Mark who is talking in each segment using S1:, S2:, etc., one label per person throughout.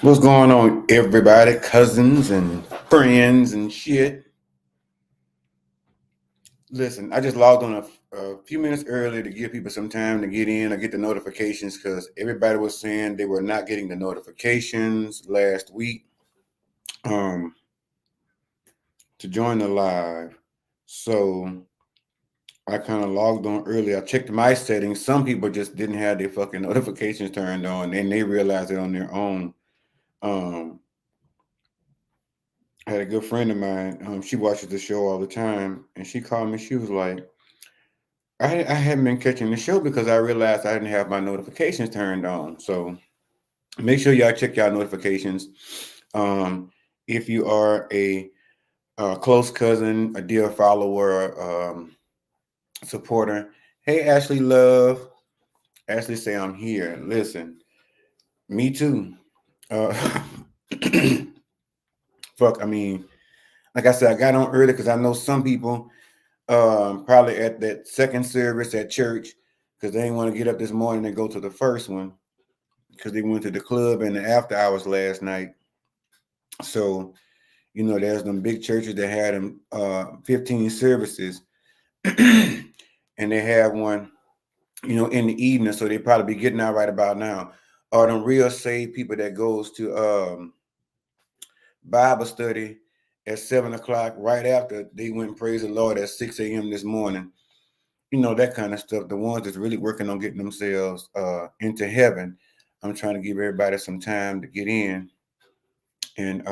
S1: What's going on, everybody? Cousins and friends and shit. Listen, I just logged on a few minutes early to give people some time to get in or get the notifications because everybody was saying they were not getting the notifications last week um, to join the live. So I kind of logged on early. I checked my settings. Some people just didn't have their fucking notifications turned on and they realized it on their own. Um, I had a good friend of mine. She watches the show all the time, and she called me. She was like, I hadn't been catching the show because I realized I didn't have my notifications turned on. So make sure y'all check y'all notifications. If you are a close cousin, a dear follower, supporter, hey, Ashley Love. Ashley say I'm here. Listen, me too. Uh, fuck, I mean, like I said, I got on early because I know some people probably at that second service at church because they didn't want to get up this morning and go to the first one because they went to the club and the after hours last night. So, there's them big churches that had them 15 services and they have one, in the evening. So they probably be getting out right about now. Or them real saved people that goes to Bible study at 7 o'clock right after they went and praise the Lord at 6 a.m. this morning. That kind of stuff. The ones that's really working on getting themselves into heaven. I'm trying to give everybody some time to get in. And,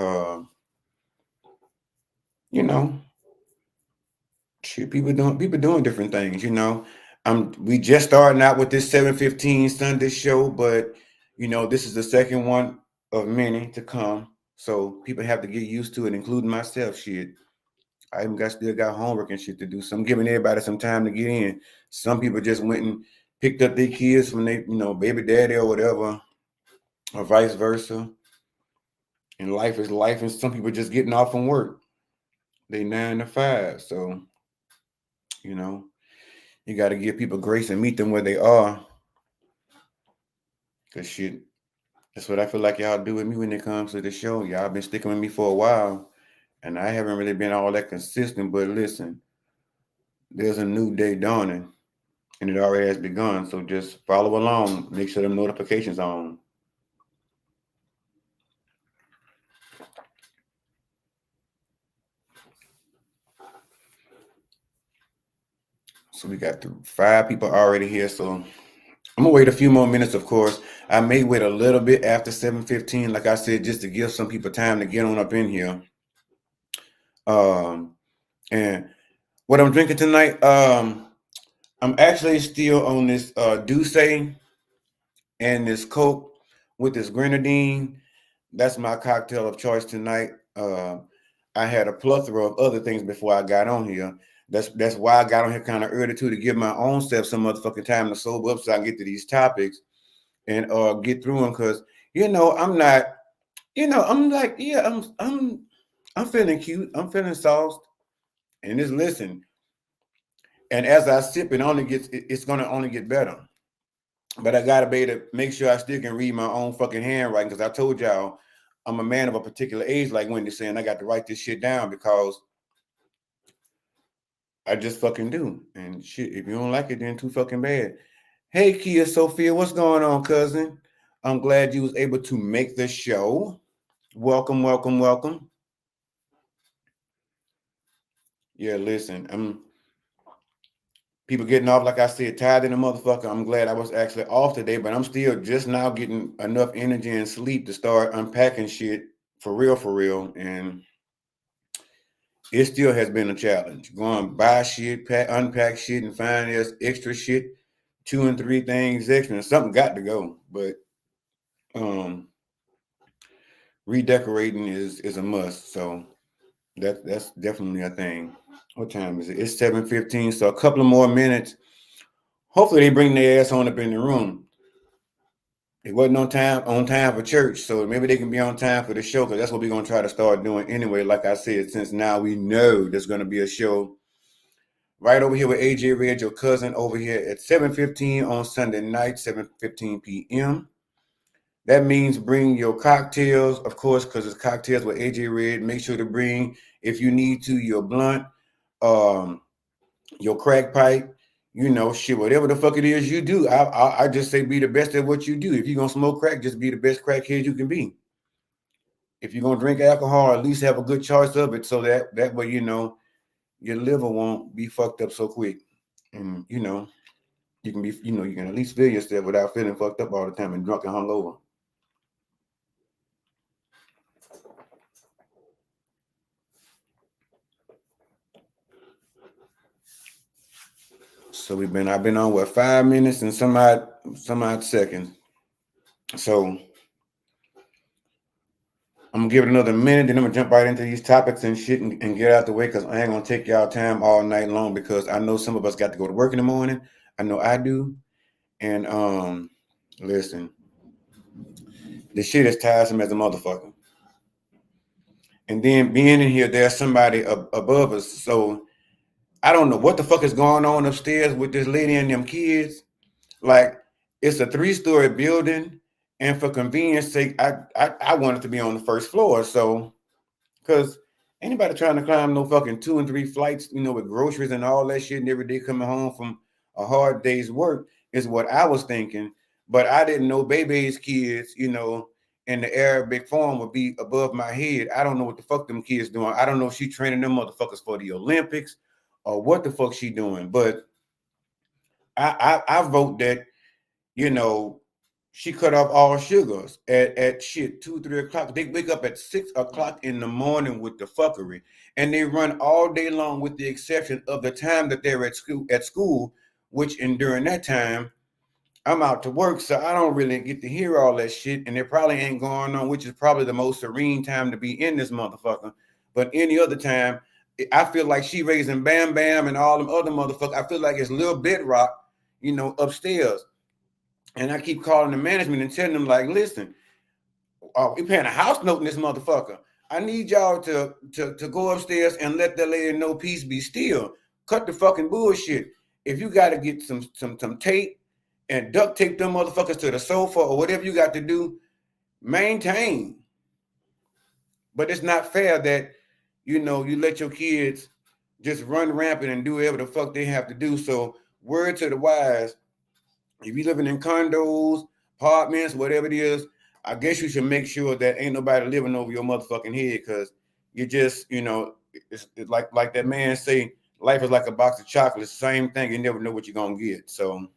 S1: shit, people doing different things, we just starting out with this 7:15 Sunday show, but, this is the second one of many to come. So people have to get used to it, including myself, shit. I even still got homework and shit to do. So I'm giving everybody some time to get in. Some people just went and picked up their kids from their, baby daddy or whatever, or vice versa. And life is life, and some people just getting off from work. They 9 to 5. So, you got to give people grace and meet them where they are. Cause shit, that's what I feel like y'all do with me when it comes to the show. Y'all been sticking with me for a while, and I haven't really been all that consistent. But listen, there's a new day dawning. And it already has begun. So just follow along. Make sure them notifications on. So we got 5 people already here. So I'm gonna wait a few more minutes, of course. I may wait a little bit after 7:15, like I said, just to give some people time to get on up in here. And what I'm drinking tonight, I'm actually still on this Douce and this Coke with this grenadine. That's my cocktail of choice tonight. I had a plethora of other things before I got on here. That's why I got on here kind of early too, to give my own self some motherfucking time to sober up so I can get to these topics and get through them. Cause I'm not, I'm like, yeah, I'm feeling cute. I'm feeling sauced. And just listen. And as I sip, it's gonna only get better. But I gotta be able to make sure I still can read my own fucking handwriting, because I told y'all I'm a man of a particular age, like Wendy saying. I got to write this shit down because I just fucking do. And shit, if you don't like it, then too fucking bad. Hey, Kia Sophia, what's going on, cousin? I'm glad you was able to make the show. Welcome, welcome, welcome. Yeah, listen, people getting off, like I said, tired in the motherfucker. I'm glad I was actually off today, but I'm still just now getting enough energy and sleep to start unpacking shit for real. And it still has been a challenge. Going buy shit, unpack shit, and find there's extra shit, 2 and 3 things extra. And something got to go. But redecorating is a must. So that's definitely a thing. What time is it? It's 7:15. So a couple of more minutes. Hopefully they bring their ass on up in the room. It wasn't on time for church, so maybe they can be on time for the show, because that's what we're gonna try to start doing anyway. Like I said, since now we know there's gonna be a show right over here with AJjaered, your cousin, over here at 7:15 on Sunday night, 7:15 p.m. That means bring your cocktails, of course, because it's cocktails with AJjaered. Make sure to bring, if you need to, your blunt, um, your crack pipe, shit, whatever the fuck it is you do. I just say be the best at what you do. If you're gonna smoke crack, just be the best crackhead you can be. If you're gonna drink alcohol, at least have a good choice of it, so that way your liver won't be fucked up so quick, and you can be you can at least feel yourself without feeling fucked up all the time and drunk and hungover. So I've been on 5 minutes and some odd seconds. So I'm gonna give it another minute, then I'm gonna jump right into these topics and shit and get out the way, because I ain't gonna take y'all time all night long, because I know some of us got to go to work in the morning. I know I do. And listen, this shit is tiresome as a motherfucker. And then being in here, there's somebody above us. So I don't know what the fuck is going on upstairs with this lady and them kids. Like, it's a 3-story building, and for convenience sake, I wanted to be on the first floor. So, because anybody trying to climb no fucking 2 and 3 flights, with groceries and all that shit, and every day coming home from a hard day's work is what I was thinking. But I didn't know Bebe's kids, in the Arabic form would be above my head. I don't know what the fuck them kids doing. I don't know if she training them motherfuckers for the Olympics or what the fuck she doing. But I vote that, she cut off all sugars at shit 2-3 o'clock. They wake up at 6 o'clock in the morning with the fuckery, and they run all day long, with the exception of the time that they're at school, which during that time I'm out to work, so I don't really get to hear all that shit, and it probably ain't going on, which is probably the most serene time to be in this motherfucker. But any other time, I feel like she raising Bam Bam and all them other motherfuckers. I feel like it's Lil Bedrock, upstairs. And I keep calling the management and telling them, like, listen, we paying a house note in this motherfucker. I need y'all to go upstairs and let that lady know peace be still. Cut the fucking bullshit. If you got to get some tape and duct tape them motherfuckers to the sofa or whatever you got to do, maintain. But it's not fair that, you let your kids just run rampant and do whatever the fuck they have to do. So word to the wise, if you're living in condos, apartments, whatever it is, I guess you should make sure that ain't nobody living over your motherfucking head, because you just, it's like that man say, life is like a box of chocolates. Same thing. You never know what you're gonna get. So,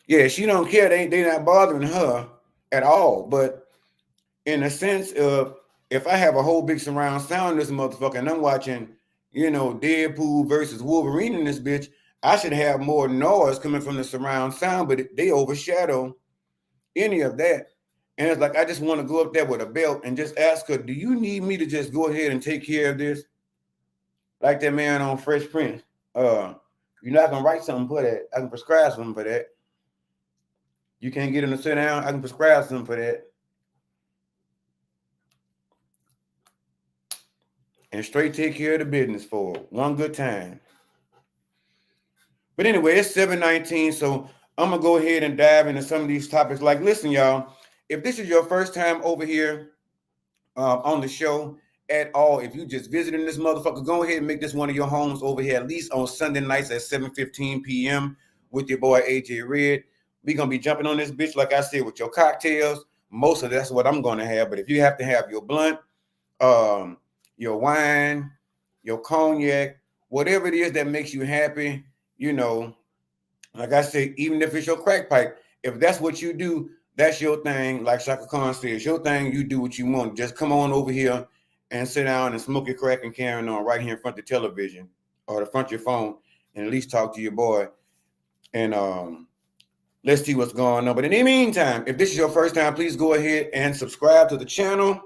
S1: yeah, she don't care. They not bothering her at all. But in a sense of, if I have a whole big surround sound in this motherfucker and I'm watching, Deadpool versus Wolverine in this bitch, I should have more noise coming from the surround sound, but they overshadow any of that. And it's like, I just want to go up there with a belt and just ask her, do you need me to just go ahead and take care of this? Like that man on Fresh Prince. You're not gonna write something for that. I can prescribe something for that. You can't get him to sit down, I can prescribe something for that. And straight take care of the business for one good time. But anyway, it's 7:19, so I'm gonna go ahead and dive into some of these topics. Like, listen, y'all, if this is your first time over here on the show at all, if you just visiting this motherfucker, go ahead and make this one of your homes over here, at least on Sunday nights at 7:15 p.m. with your boy AJjaered. We're gonna be jumping on this bitch, like I said, with your cocktails. Most of that's what I'm gonna have. But if you have to have your blunt, your wine, your cognac, whatever it is that makes you happy, like I say, even if it's your crack pipe, if that's what you do, that's your thing. Like Shaka Khan says, your thing, you do what you want. Just come on over here and sit down and smoke your crack and carry on right here in front of the television or the front of your phone, and at least talk to your boy. And let's see what's going on. But in the meantime, if this is your first time, please go ahead and subscribe to the channel.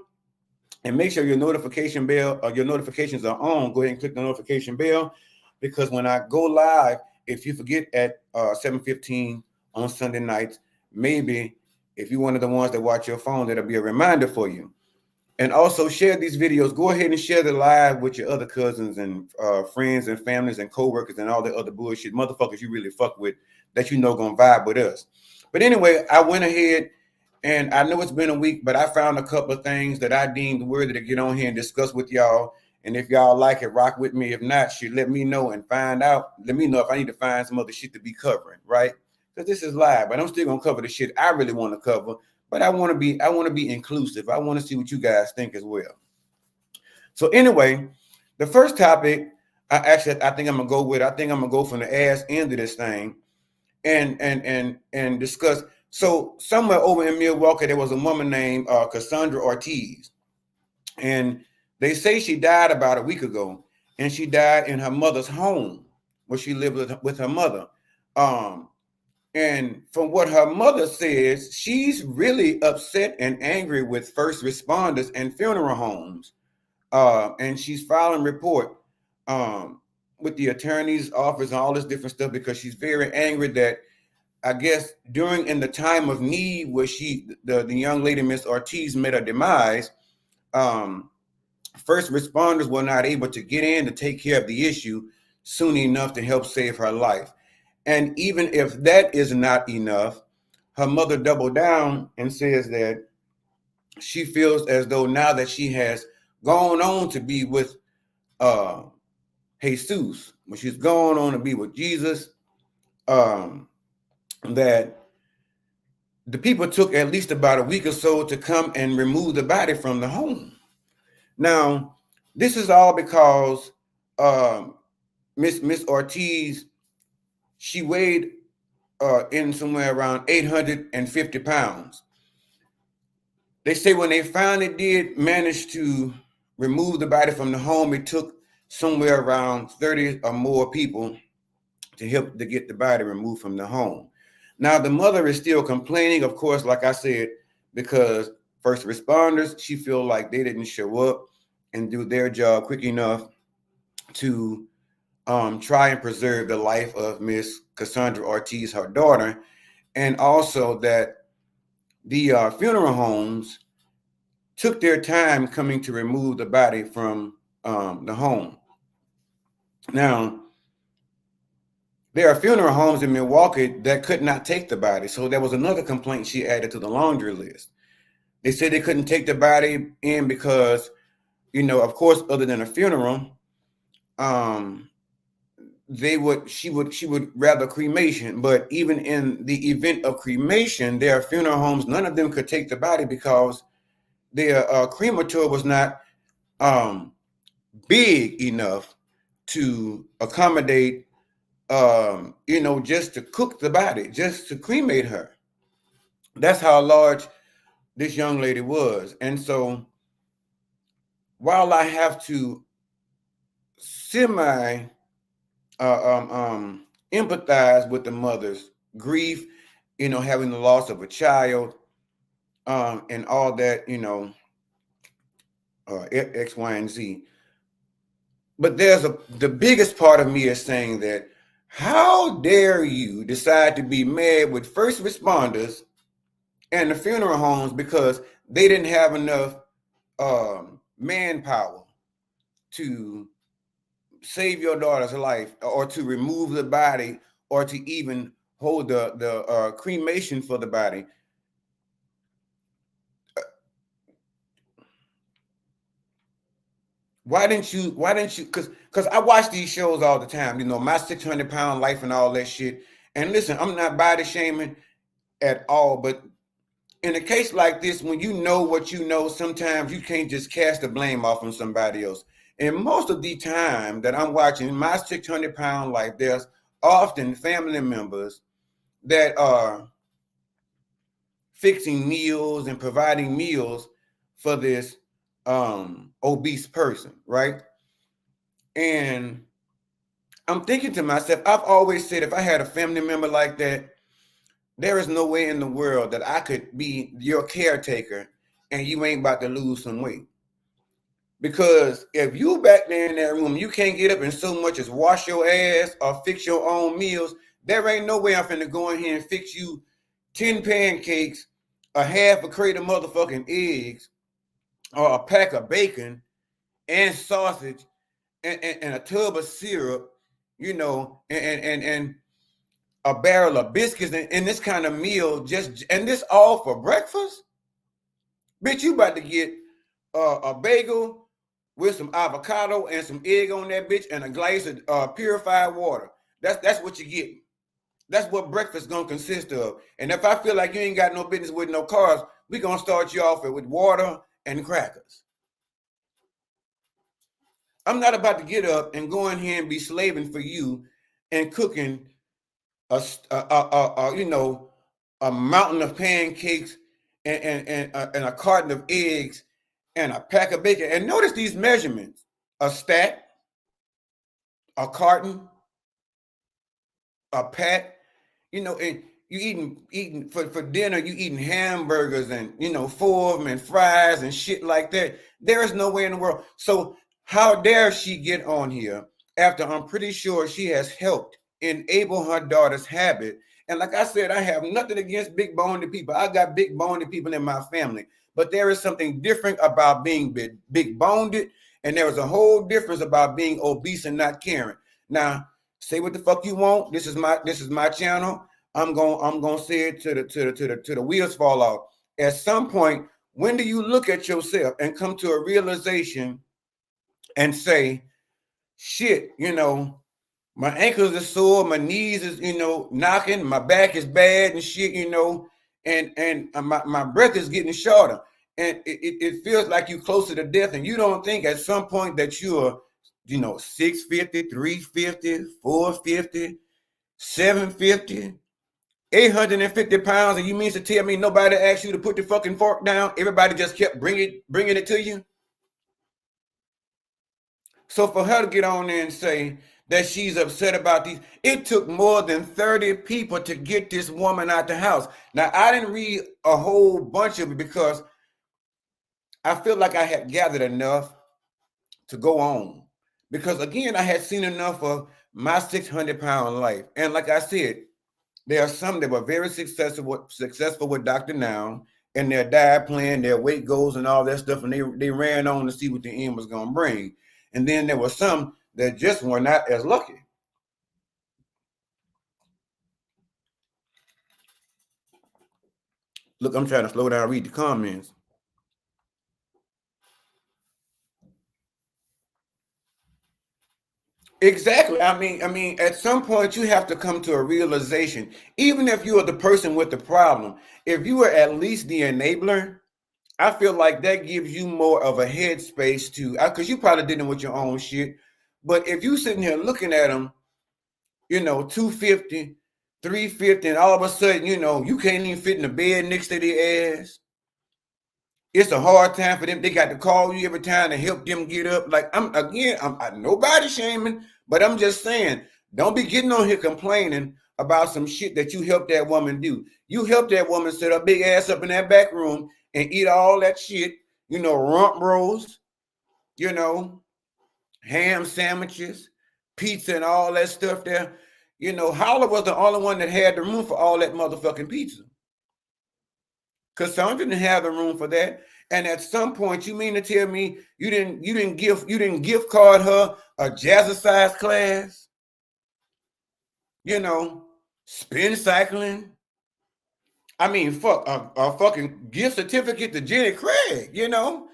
S1: And make sure your notification bell or your notifications are on. Go ahead and click the notification bell, because when I go live, if you forget at 7:15 on Sunday nights, maybe if you're one of the ones that watch your phone, that'll be a reminder for you. And also share these videos. Go ahead and share the live with your other cousins and friends and families and coworkers and all the other bullshit motherfuckers you really fuck with that you know gonna vibe with us. But anyway, I went ahead and I know it's been a week, but I found a couple of things that I deemed worthy to get on here and discuss with y'all. And if y'all like it, rock with me. If not, shit, let me know and find out. Let me know if I need to find some other shit to be covering, right? Because this is live, but I'm still gonna cover the shit I really want to cover. But I want to be inclusive. I want to see what you guys think as well. So anyway, the first topic I think I'm gonna go with. I think I'm gonna go from the ass end of this thing and discuss. So somewhere over in Milwaukee, there was a woman named Cassandra Ortiz, and they say she died about a week ago, and she died in her mother's home where she lived with her mother. And from what her mother says, she's really upset and angry with first responders and funeral homes. And she's filing report with the attorney's office and all this different stuff because she's very angry that I guess during in the time of need where the young lady, Miss Ortiz, met her demise, first responders were not able to get in to take care of the issue soon enough to help save her life. And even if that is not enough, her mother doubled down and says that she feels as though now that she has gone on to be with Jesus, when she's gone on to be with Jesus, that the people took at least about a week or so to come and remove the body from the home. Now, this is all because Miss Ortiz, she weighed in somewhere around 850 pounds. They say when they finally did manage to remove the body from the home, it took somewhere around 30 or more people to help to get the body removed from the home. Now, the mother is still complaining, of course, like I said, because first responders, she feels like they didn't show up and do their job quick enough to try and preserve the life of Miss Cassandra Ortiz, her daughter, and also that the funeral homes took their time coming to remove the body from the home. Now, there are funeral homes in Milwaukee that could not take the body. So there was another complaint she added to the laundry list. They said they couldn't take the body in because, of course, other than a funeral, she would rather cremation. But even in the event of cremation, there are funeral homes, none of them could take the body because their crematorium was not big enough to accommodate just to cook the body, just to cremate her. That's how large this young lady was. And so while I have to semi empathize with the mother's grief, having the loss of a child, and all that, X, Y, and Z. But the biggest part of me is saying that how dare you decide to be mad with first responders and the funeral homes because they didn't have enough manpower to save your daughter's life or to remove the body or to even hold the cremation for the body. Why didn't you? Because I watch these shows all the time, My 600-Pound Life and all that shit. And listen, I'm not body shaming at all, but in a case like this, when you know what you know, sometimes you can't just cast the blame off on somebody else. And most of the time that I'm watching My 600-Pound Life, there's often family members that are fixing meals and providing meals for this obese person, right? And I'm thinking to myself, I've always said if I had a family member like that, there is no way in the world that I could be your caretaker and you ain't about to lose some weight. Because if you back there in that room, you can't get up and so much as wash your ass or fix your own meals, there ain't no way I'm finna go in here and fix you 10 pancakes, a half a crate of motherfucking eggs, or a pack of bacon and sausage and a tub of syrup, you know, and a barrel of biscuits and this kind of meal, and this all for breakfast, bitch, you about to get a bagel with some avocado and some egg on that bitch and a glass of purified water. That's what you get. That's what breakfast gonna consist of. And if I feel like you ain't got no business with no carbs, we gonna start you off with water and crackers. I'm not about to get up and go in here and be slaving for you and cooking you know, a mountain of pancakes and a carton of eggs and a pack of bacon. And notice these measurements: a stack, a carton, a pack. You know, and you eating for dinner. You eating hamburgers and, you know, 4 of them and fries and shit like that. There is no way in the world. So how dare she get on here after I'm pretty sure she has helped enable her daughter's habit? And like I said, I have nothing against big boned people. I got big boned people in my family, but there is something different about being big boned, and there is a whole difference about being obese and not caring. Now, say what the fuck you want. This is my channel. I'm gonna say it to the wheels fall off. At some point, when do you look at yourself and come to a realization and say, shit, you know, my ankles are sore, my knees is, you know, knocking, my back is bad and shit, you know, and my breath is getting shorter, and it feels like you're closer to death, and you don't think at some point that you're, you know, 650, 350, 450, 750, 850 pounds, and you mean to tell me nobody asked you to put the fucking fork down? Everybody just kept bringing it to you? So for her to get on there and say that she's upset about these, it took more than 30 people to get this woman out the house. Now, I didn't read a whole bunch of it because I feel like I had gathered enough to go on. Because again, I had seen enough of my 600-pound life. And like I said, there are some that were very successful with Dr. Now and their diet plan, their weight goals, and all that stuff, and they ran on to see what the end was going to bring. And then there were some that just were not as lucky. Look, I'm trying to slow down, read the comments. Exactly. I mean, at some point you have to come to a realization. Even if you are the person with the problem, if you are at least the enabler, I feel like that gives you more of a headspace to, because you probably dealing with your own shit. But if you sitting here looking at them, you know, 250, 350, and all of a sudden, you know, you can't even fit in the bed next to their ass. It's a hard time for them. They got to call you every time to help them get up. Like, I'm nobody shaming, but I'm just saying, don't be getting on here complaining about some shit that you helped that woman do. You helped that woman set her big ass up in that back room and eat all that shit, you know, rump rolls, you know, ham sandwiches, pizza, and all that stuff there. You know, Holla was the only one that had the room for all that motherfucking pizza. Cassandra didn't have the room for that. And at some point, you mean to tell me you didn't gift card her a jazzercise class? You know, spin cycling. I mean, fuck a fucking gift certificate to Jenny Craig. You know,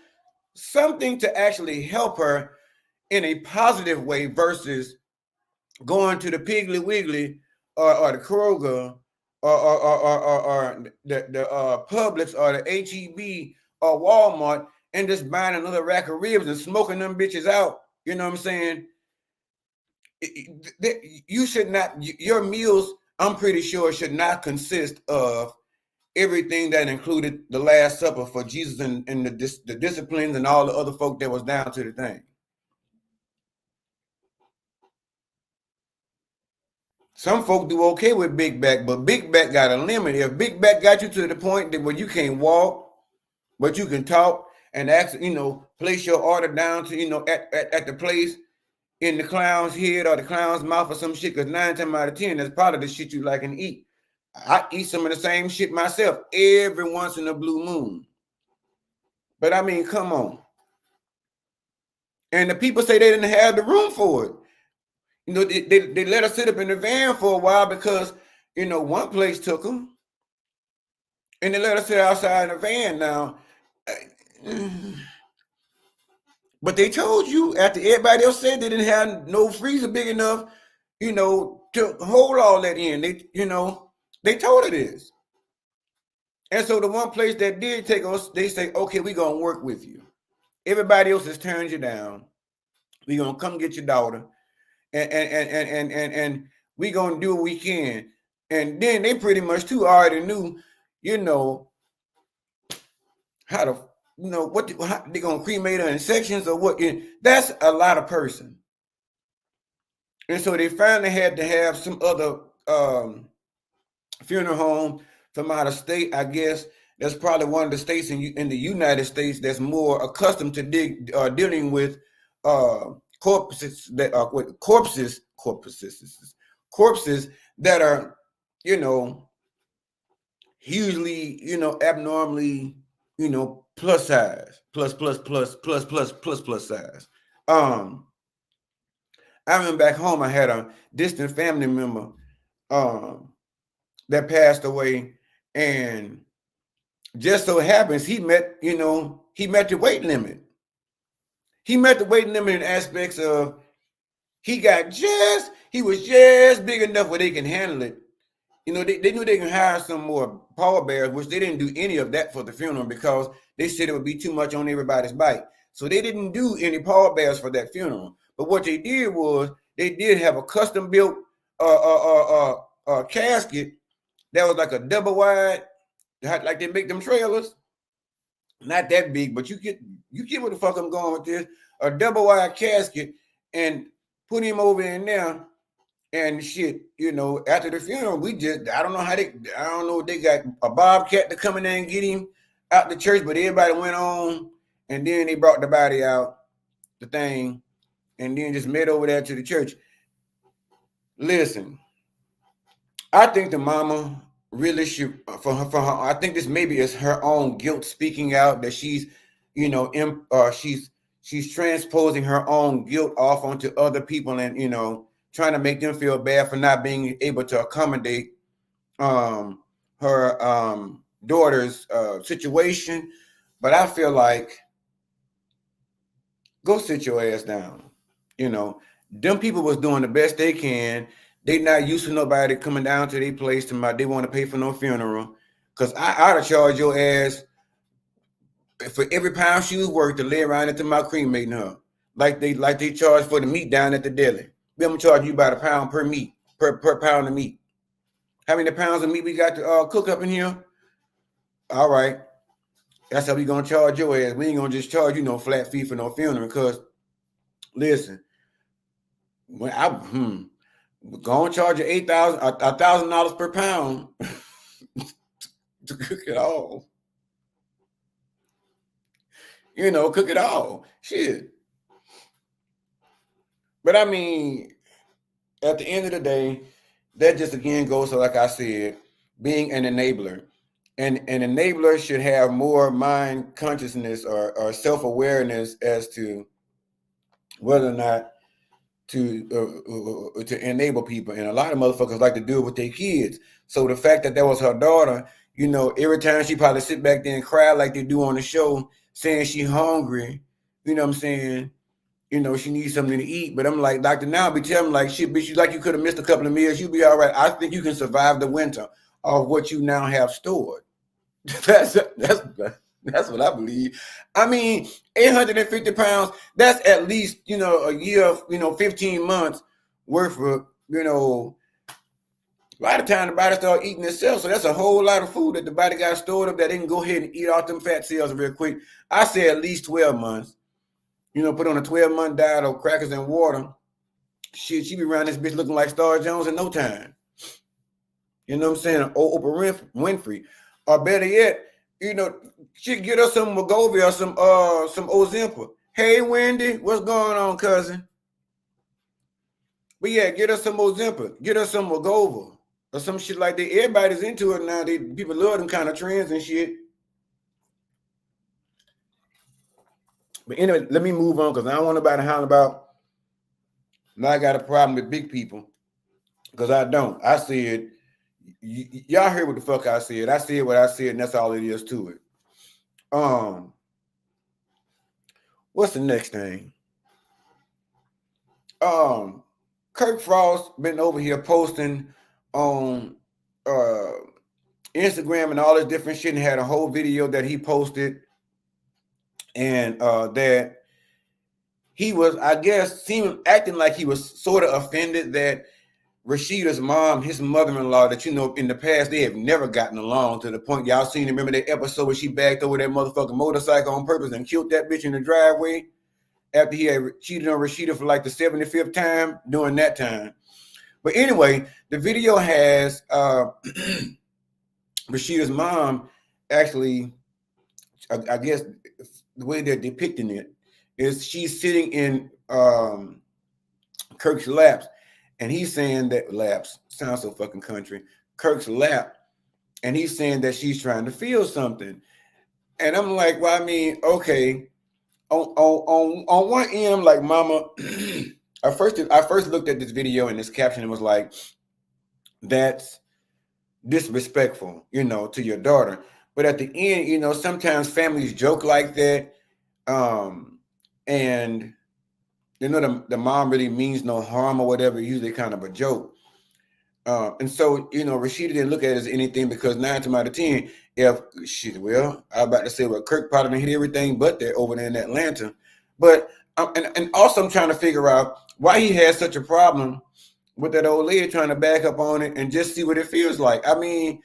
S1: something to actually help her in a positive way versus going to the Piggly Wiggly or the Kroger or the Publix or the HEB or Walmart and just buying another rack of ribs and smoking them bitches out. You know what I'm saying? You should not, your meals, I'm pretty sure, should not consist of everything that included the Last Supper for Jesus and the disciplines and all the other folk that was down to the thing. Some folk do okay with Big Back, but Big Back got a limit. If Big Back got you to the point that where you can't walk, but you can talk and actually, you know, place your order down to, you know, at the place in the clown's head or the clown's mouth or some shit, because 9 times out of 10, that's part of the shit you like and eat. I eat some of the same shit myself every once in a blue moon. But I mean, come on. And the people say they didn't have the room for it. You know, they let us sit up in the van for a while because, you know, one place took them. And they let us sit outside in the van now. But they told you after everybody else said they didn't have no freezer big enough, you know, to hold all that in. They, you know, they told it is. And so the one place that did take us, they say, okay, we're gonna work with you. Everybody else has turned you down. We're gonna come get your daughter, and we're gonna do what we can. And then they pretty much too already knew, you know, how to, you know, what they're gonna cremate her in sections or what. That's a lot of person. And so they finally had to have some other funeral home from out of state. I guess that's probably one of the states in the United States that's more accustomed to dealing with corpses that are corpses that are, you know, hugely, you know, abnormally, you know, plus size, plus size. I remember back home, I had a distant family member that passed away, and just so happens he met, you know, he met the weight limit. He met the weight limit in aspects of he was just big enough where they can handle it. You know, they knew they can hire some more pallbearers, which they didn't do any of that for the funeral because they said it would be too much on everybody's bike. So they didn't do any pallbearers for that funeral. But what they did was they did have a custom built casket that was like a double wide, like they make them trailers. Not that big, but you get where the fuck I'm going with this. A double wide casket, and put him over in there. And shit, you know, after the funeral, I don't know if they got a bobcat to come in there and get him out the church, but everybody went on, and then they brought the body out, the thing, and then just met over there to the church. Listen, I think the mama really should, for her, I think this maybe is her own guilt speaking out, that she's, you know, she's transposing her own guilt off onto other people, and, you know, trying to make them feel bad for not being able to accommodate her daughter's situation. But I feel like, go sit your ass down. You know, them people was doing the best they can. They not used to nobody coming down to their place to they want to pay for no funeral. Cause I'd have charged your ass for every pound she was worth to lay around into my cremating her. Like they charge for the meat down at the deli. We gonna charge you about $1 per meat, per pound of meat. How many pounds of meat we got to cook up in here? All right. That's how we gonna charge your ass. We ain't gonna just charge you no flat fee for no funeral. Because listen, when gonna charge you $1,000 per pound to cook it all. You know, cook it all. Shit. But I mean, at the end of the day, that just again goes to, like I said, being an enabler. And an enabler should have more mind consciousness or self-awareness as to whether or not to enable people. And a lot of motherfuckers like to do it with their kids. So the fact that was her daughter, you know, every time she probably sit back there and cry like they do on the show, saying she hungry, you know what I'm saying? You know, she needs something to eat. But I'm like, Dr. Now be telling me like, shit, bitch, you like you could have missed a couple of meals. You'll be all right. I think you can survive the winter of what you now have stored. That's what I believe. I mean, 850 pounds, that's at least, you know, a year, you know, 15 months worth of, you know, by the time the body start eating itself. So that's a whole lot of food that the body got stored up that they can go ahead and eat off them fat cells real quick. I say at least 12 months. You know, put on a 12-month diet of crackers and water. Shit, she be around this bitch looking like Star Jones in no time. You know what I'm saying? Oprah Winfrey. Or better yet, you know, she get us some Wegovy or some Ozempic. Hey, Wendy, what's going on, cousin? But yeah, get us some Ozempic. Get us some Wegovy or some shit like that. Everybody's into it now. People love them kind of trends and shit. But anyway, let me move on because I don't want nobody hollering about now I got a problem with big people. Because I don't. I said, y'all heard what the fuck I said. I said what I said, and that's all it is to it. What's the next thing? Kirk Frost been over here posting on Instagram and all this different shit, and had a whole video that he posted, and that he was, I guess, acting like he was sort of offended that Rashida's mom, his mother-in-law, that in the past they have never gotten along, to the point y'all seen. Remember that episode where she backed over that motherfucking motorcycle on purpose and killed that bitch in the driveway after he had cheated on Rashida for like the 75th time during that time. But anyway, the video has Rashida's mom actually, I guess the way they're depicting it is she's sitting in Kirk's laps. And he's saying that laps sounds so fucking country. Kirk's lap, and he's saying that she's trying to feel something. And I'm like, well, I mean, okay. On one end, I'm like, mama. I first looked at this video and this caption and was like, that's disrespectful, to your daughter. But at the end, sometimes families joke like that, and the mom really means no harm or whatever, usually kind of a joke. And so, Rashida didn't look at it as anything, because 9 times out of 10, I was about to say, well, Kirk probably didn't hit everything but they're over there in Atlanta. But, and also I'm trying to figure out why he has such a problem with that old lady trying to back up on it and just see what it feels like. I mean,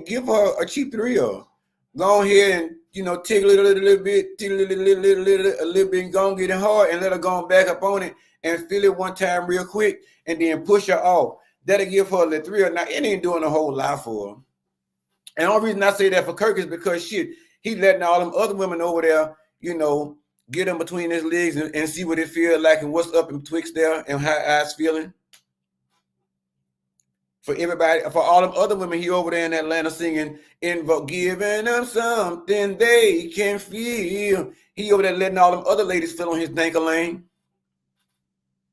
S1: give her a cheap thrill. Go ahead and, tickle it a little bit, and go and get it hard, and let her go and back up on it and feel it one time real quick, and then push her off. That'll give her a little thrill. Now, it ain't doing a whole lot for her. And the only reason I say that for Kirk is because, he letting all them other women over there, get them between his legs and see what it feels like and what's up in betwixt there and how eyes feeling. For everybody, for all them other women, he over there in Atlanta singing, giving them something they can feel. He over there letting all them other ladies feel on his dank-a-lane.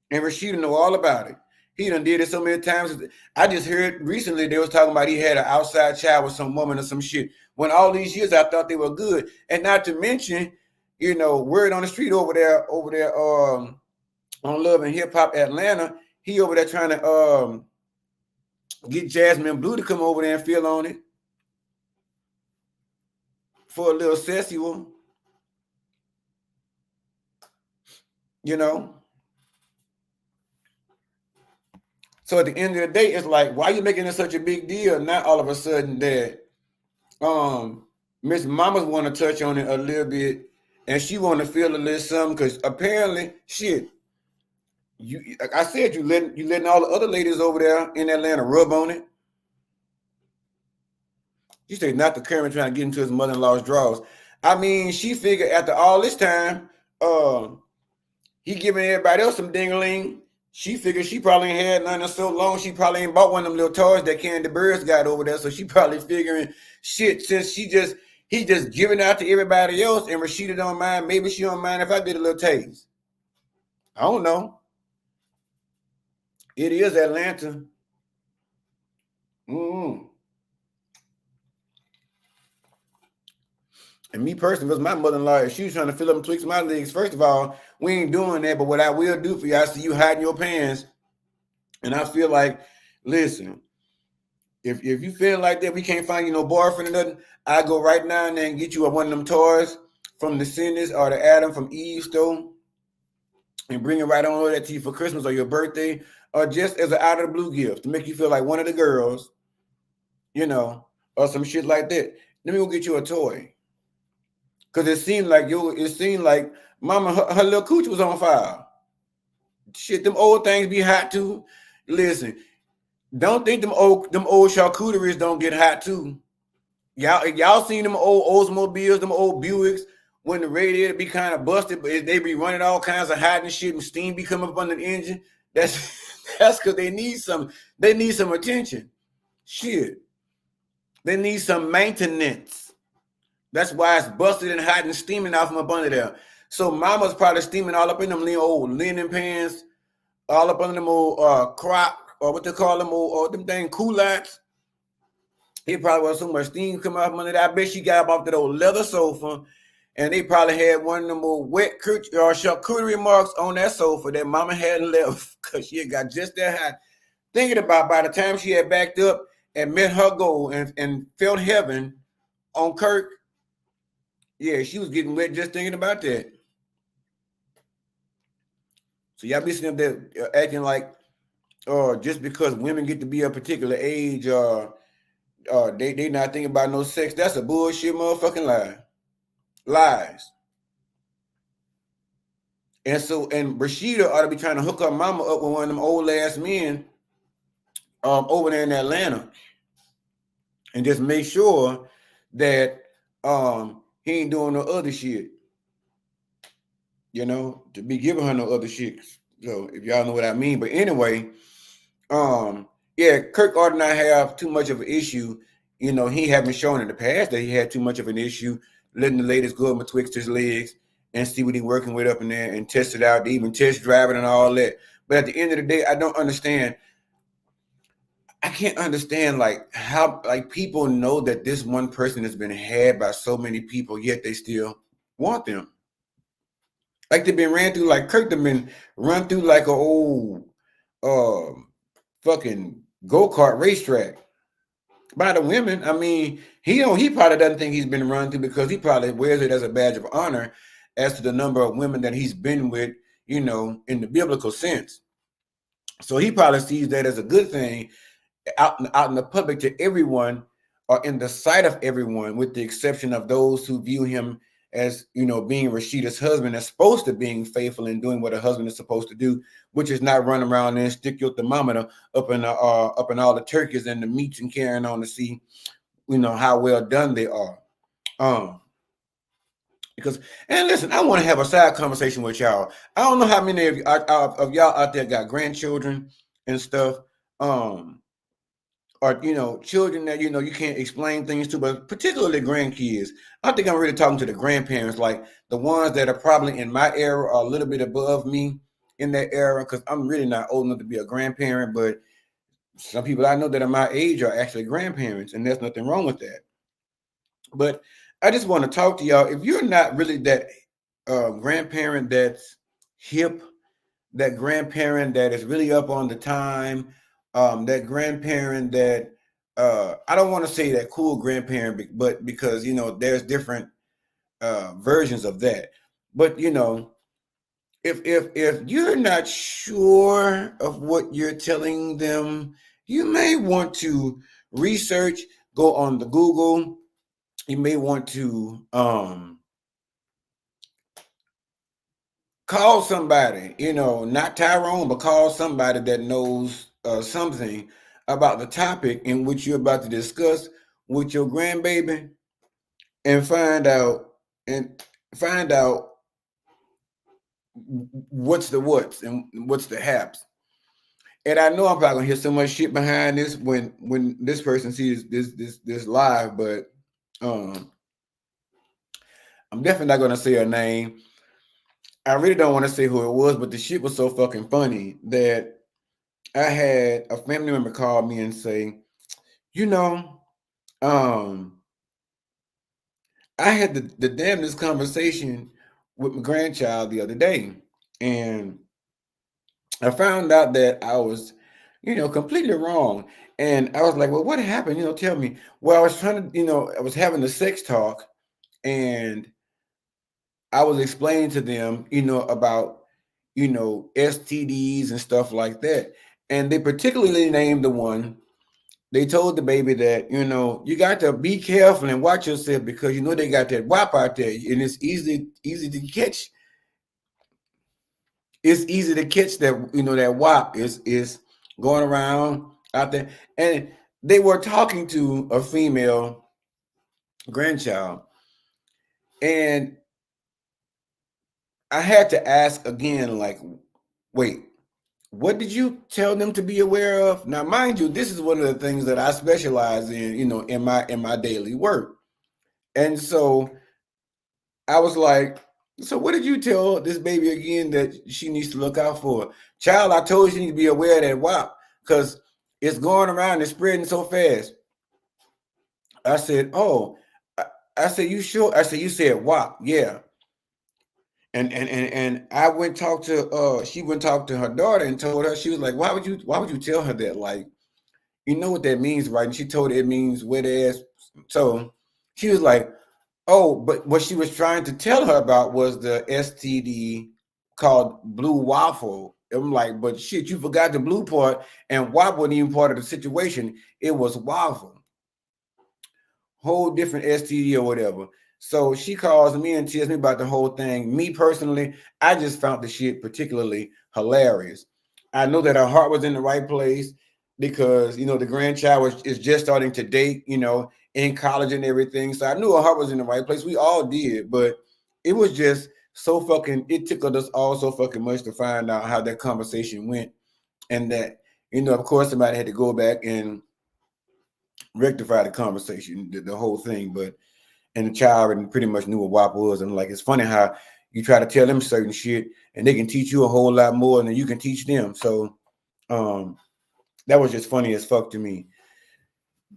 S1: And Rashida know all about it. He done did it so many times. I just heard recently they was talking about he had an outside child with some woman or some shit. When all these years I thought they were good. And not to mention, word on the street over there on Love and Hip Hop Atlanta, he over there trying to get Jasmine Blue to come over there and feel on it for a little sexual, So at the end of the day, it's like, why are you making it such a big deal? Not all of a sudden that Miss Mamas want to touch on it a little bit, and she want to feel a little something, because apparently, like I said, you letting all the other ladies over there in Atlanta rub on it. She said not the current trying to get into his mother-in-law's drawers. I mean, she figured after all this time, he giving everybody else some ding-a-ling. She figured she probably ain't had none in so long. She probably ain't bought one of them little toys that Candy Birds got over there. So she probably figuring, shit, since he just giving out to everybody else, and Rashida don't mind, maybe she don't mind if I get a little taste. I don't know. It is Atlanta. And me personally, because my mother-in-law, if she was trying to fill up and twix my legs, first of all, we ain't doing that. But what I will do for you, I see you hiding your pants. And I feel like, listen, if you feel like that, we can't find you no boyfriend or nothing, I go right now and then get you one of them toys from the Cindy's or the Adam from Eve's store and bring it right on over that to you for Christmas or your birthday, or just as an out of the blue gift to make you feel like one of the girls, or some shit like that. Let me go get you a toy. Because it seemed like mama, her little cooch was on fire. Shit, them old things be hot too. Listen, don't think them old charcuteries don't get hot too. Y'all seen them old Oldsmobiles, them old Buicks, when the radiator be kind of busted, but they be running all kinds of hot and shit, and steam be coming up under the engine. That's because they need some attention. Shit. They need some maintenance. That's why it's busted and hot and steaming out from up under there. So mama's probably steaming all up in them old linen pants, all up under them old crop, or what they call them old them dang culottes. He probably was so much steam come out from under that. I bet she got up off that old leather sofa, and they probably had one of them old wet charcuterie marks on that sofa that mama hadn't left because she had got just that high. Thinking about by the time she had backed up and met her goal and felt heaven on Kirk, yeah, she was getting wet just thinking about that. So y'all be sitting up there acting like, just because women get to be a particular age, they not thinking about no sex. That's a bullshit motherfucking lie. Lies. And Rashida ought to be trying to hook her mama up with one of them old ass men over there in Atlanta, and just make sure that he ain't doing no other shit. You know, to be giving her no other shit. So if y'all know what I mean. But anyway, yeah, Kirk ought to not have too much of an issue. You know, he haven't shown in the past that he had too much of an issue letting the ladies go up betwixt his legs and see what he's working with up in there and test it out, even test driving and all that. But at the end of the day, I don't understand. I can't understand like how like people know that this one person has been had by so many people, yet they still want them. Like they've been ran through, like Kirk have been run through like a old fucking go-kart racetrack by the women. I mean, he probably doesn't think he's been run through because he probably wears it as a badge of honor as to the number of women that he's been with, you know, in the biblical sense. So he probably sees that as a good thing out in the public to everyone, or in the sight of everyone, with the exception of those who view him as, you know, being Rashida's husband, as supposed to being faithful and doing what a husband is supposed to do, which is not run around and stick your thermometer up in all the turkeys and the meats and carrying on to see, you know, how well done they are. Because, and listen, I want to have a side conversation with y'all. I don't know how many of y'all out there got grandchildren and stuff. Or, you know, children that, you know, you can't explain things to, but particularly grandkids. I think I'm really talking to the grandparents, like the ones that are probably in my era or a little bit above me in that era, because I'm really not old enough to be a grandparent, but some people I know that are my age are actually grandparents, and there's nothing wrong with that. But I just want to talk to y'all. If you're not really that grandparent that's hip, that grandparent that is really up on the time, that grandparent that I don't want to say that cool grandparent, but because, you know, there's different versions of that. But, you know, if you're not sure of what you're telling them, you may want to research, go on the Google. You may want to call somebody, you know, not Tyrone, but call somebody that knows something about the topic in which you're about to discuss with your grandbaby, and find out what's the what's and what's the haps. And I know I'm probably gonna hear so much shit behind this when this person sees this live, but I'm definitely not gonna say her name. I really don't want to say who it was, but the shit was so fucking funny that I had a family member call me and say, you know, I had the damnedest conversation with my grandchild the other day, and I found out that I was, you know, completely wrong. And I was like, well, what happened? You know, tell me. Well, I was trying to, you know, I was having a sex talk, and I was explaining to them, you know, about, you know, STDs and stuff like that. And they particularly named the one. They told the baby that, you know, you got to be careful and watch yourself because, you know, they got that WAP out there, and it's easy to catch. It's easy to catch that, you know, that WAP is going around out there. And they were talking to a female grandchild, and I had to ask again, like, wait, what did you tell them to be aware of? Now, mind you, this is one of the things that I specialize in, you know, in my daily work. And so I was like, so what did you tell this baby again that she needs to look out for? Child, I told you, you need to be aware of that WAP because it's going around and spreading so fast. I said, oh, I, I said, you sure? I said, you said WAP, yeah. And I went talk to she went talk to her daughter and told her, she was like, why would you tell her that? Like, you know what that means, right? And she told her it means wet ass. So she was like, oh, but what she was trying to tell her about was the STD called blue waffle. I'm like, but shit, you forgot the blue part, and WAP wasn't even part of the situation. It was waffle, whole different STD or whatever. So she calls me and tells me about the whole thing. Me personally, I just found the shit particularly hilarious. I know that her heart was in the right place because the grandchild is just starting to date, in college and everything. So I knew her heart was in the right place. We all did, but it was just so fucking. It tickled us all so fucking much to find out how that conversation went, and that of course, somebody had to go back and rectify the conversation, the whole thing, but. And the child already pretty much knew what WAP was. And like, it's funny how you try to tell them certain shit and they can teach you a whole lot more than you can teach them. So that was just funny as fuck to me.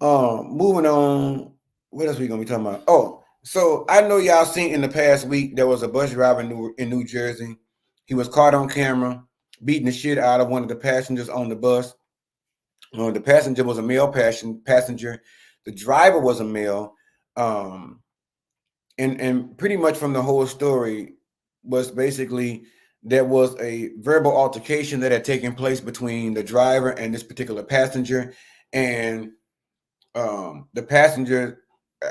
S1: Moving on, what else we gonna be talking about? Oh, so I know y'all seen in the past week there was a bus driver in New Jersey. He was caught on camera beating the shit out of one of the passengers on the bus. The passenger was a male passenger. The driver was a male. Um, and pretty much from the whole story was basically there was a verbal altercation that had taken place between the driver and this particular passenger, and the passenger, uh,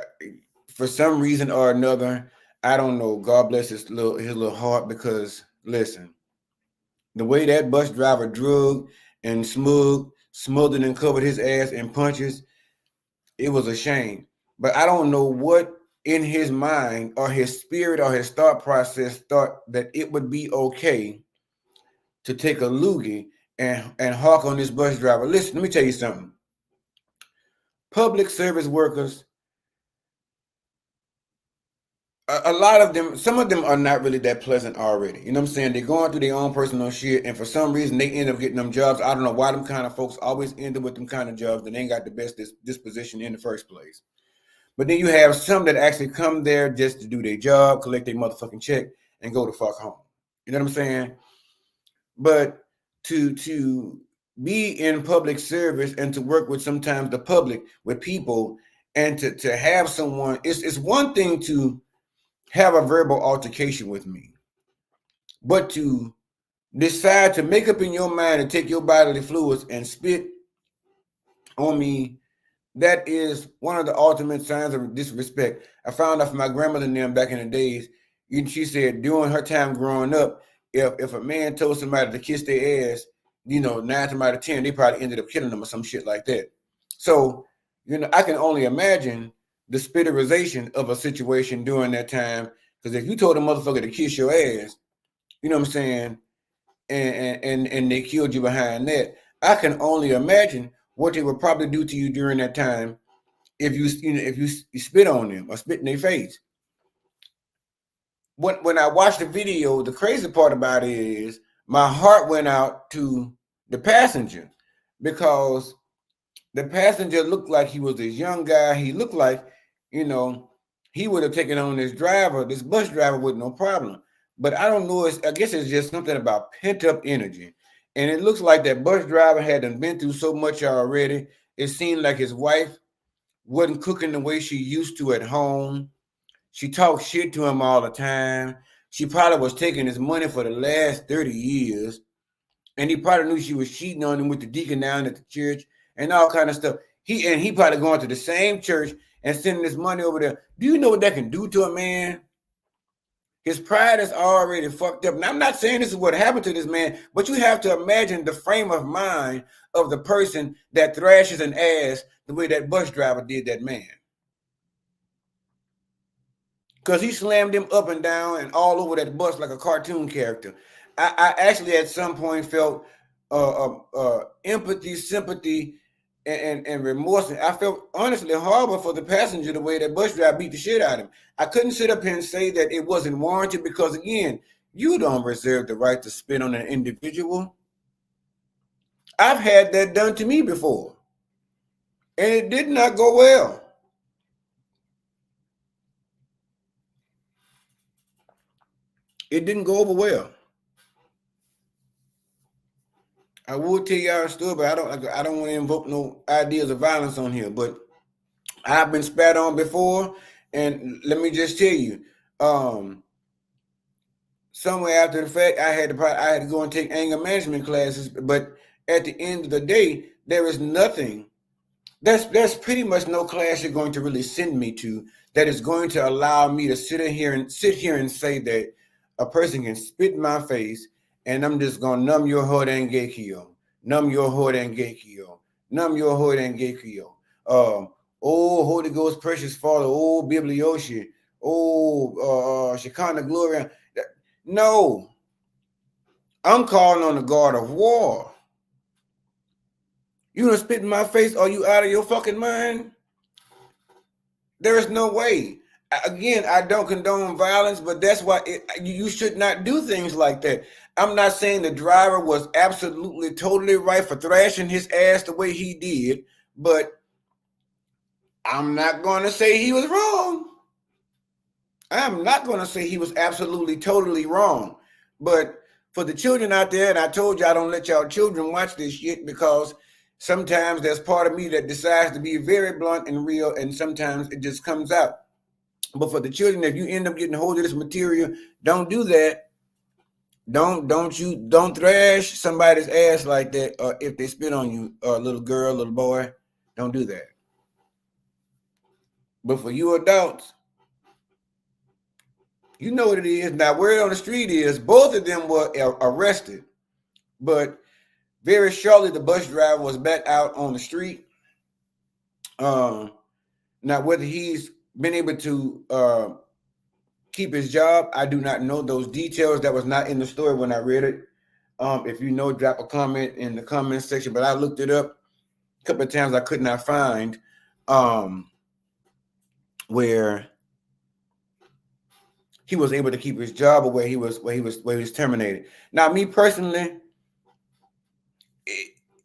S1: for some reason or another, I don't know. God bless his little heart, because listen, the way that bus driver drugged and smothered and covered his ass in punches, it was a shame. But I don't know what in his mind or his spirit or his thought process thought that it would be okay to take a loogie and hawk on this bus driver. Listen, let me tell you something. Public service workers, a lot of them, some of them are not really that pleasant already. You know what I'm saying? They're going through their own personal shit, and for some reason they end up getting them jobs. I don't know why them kind of folks always end up with them kind of jobs that ain't got the best disposition in the first place. But then you have some that actually come there just to do their job, collect their motherfucking check, and go the fuck home. You know what I'm saying? But to be in public service and to work with sometimes the public, with people, and to have someone, it's one thing to have a verbal altercation with me, but to decide to make up in your mind and take your bodily fluids and spit on me, that is one of the ultimate signs of disrespect. I found out from my grandmother and them back in the days. She said during her time growing up, if a man told somebody to kiss their ass, 9 times out of 10, they probably ended up killing them or some shit like that. So, I can only imagine the spitterization of a situation during that time. Because if you told a motherfucker to kiss your ass, you know what I'm saying, and they killed you behind that, I can only imagine what they would probably do to you during that time if you spit on them or spit in their face. When I watched the video, the crazy part about it is my heart went out to the passenger, because the passenger looked like he was this young guy. He looked like, he would have taken on this bus driver with no problem. But I don't know. I guess it's just something about pent up energy. And it looks like that bus driver hadn't been through so much already. It seemed like his wife wasn't cooking the way she used to at home. She talked shit to him all the time. She probably was taking his money for the last 30 years. And he probably knew she was cheating on him with the deacon down at the church and all kind of stuff. He probably going to the same church and sending this money over there. Do you know what that can do to a man? His pride is already fucked up. Now, I'm not saying this is what happened to this man, but you have to imagine the frame of mind of the person that thrashes an ass the way that bus driver did that man. Because he slammed him up and down and all over that bus like a cartoon character. I actually at some point felt empathy, sympathy, and remorse. I felt honestly horrible for the passenger the way that bus driver beat the shit out of him. I couldn't sit up here and say that it wasn't warranted because again, you don't reserve the right to spit on an individual. I've had that done to me before, and it did not go well. It didn't go over well. I would tell y'all a story, but I don't want to invoke no ideas of violence on here. But I've been spat on before, and let me just tell you, somewhere after the fact, I had to go and take anger management classes. But at the end of the day, there is nothing. There's pretty much no class you're going to really send me to that is going to allow me to sit here and say that a person can spit in my face and I'm just gonna numb your heart and gekio, numb your heart and gekio, numb your heart and gekio. Oh Holy Ghost, precious Father, oh Biblioshi, oh Shekinah glory. No, I'm calling on the God of war. You gonna spit in my face? Are you out of your fucking mind? There is no way. Again, I don't condone violence, but that's why you should not do things like that. I'm not saying the driver was absolutely, totally right for thrashing his ass the way he did, but I'm not going to say he was wrong. I'm not going to say he was absolutely, totally wrong. But for the children out there, and I told you I don't let y'all children watch this shit because sometimes there's part of me that decides to be very blunt and real, and sometimes it just comes out. But for the children, if you end up getting hold of this material, don't do that. Don't thrash somebody's ass like that. Or if they spit on you, little girl, little boy, don't do that. But for you adults, you know what it is. Now, word on the street is both of them were arrested, but very shortly the bus driver was back out on the street. Now, whether he's been able to keep his job, I do not know those details. That was not in the story when I read it. If you know, drop a comment in the comment section. But I looked it up a couple of times. I could not find where he was able to keep his job or where he was terminated. Now, me personally,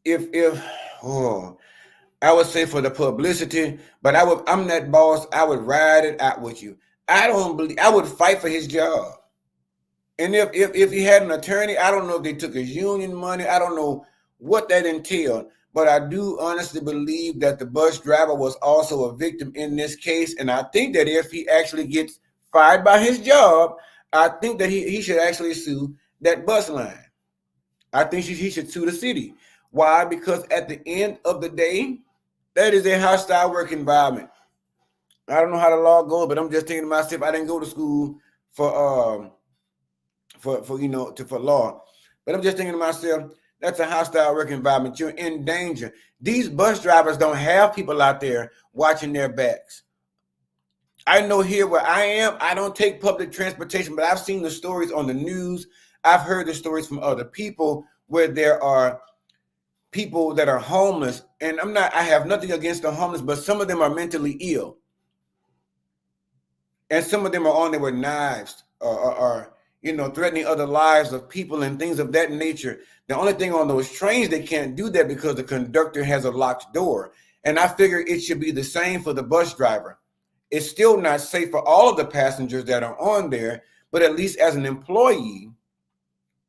S1: if I would say for the publicity, but I'm that boss. I would ride it out with you. I would fight for his job. And if he had an attorney, I don't know if they took his union money. I don't know what that entailed. But I do honestly believe that the bus driver was also a victim in this case. And I think that if he actually gets fired by his job, I think that he should actually sue that bus line. I think he should sue the city. Why? Because at the end of the day, that is a hostile work environment. I don't know how the law goes, but I'm just thinking to myself, I didn't go to school for law. But I'm just thinking to myself, that's a hostile work environment. You're in danger. These bus drivers don't have people out there watching their backs. I know here where I am, I don't take public transportation, but I've seen the stories on the news. I've heard the stories from other people where there are people that are homeless. And I have nothing against the homeless, but some of them are mentally ill. And some of them are on there with knives or threatening other lives of people and things of that nature. The only thing on those trains, they can't do that because the conductor has a locked door. And I figure it should be the same for the bus driver. It's still not safe for all of the passengers that are on there, but at least as an employee,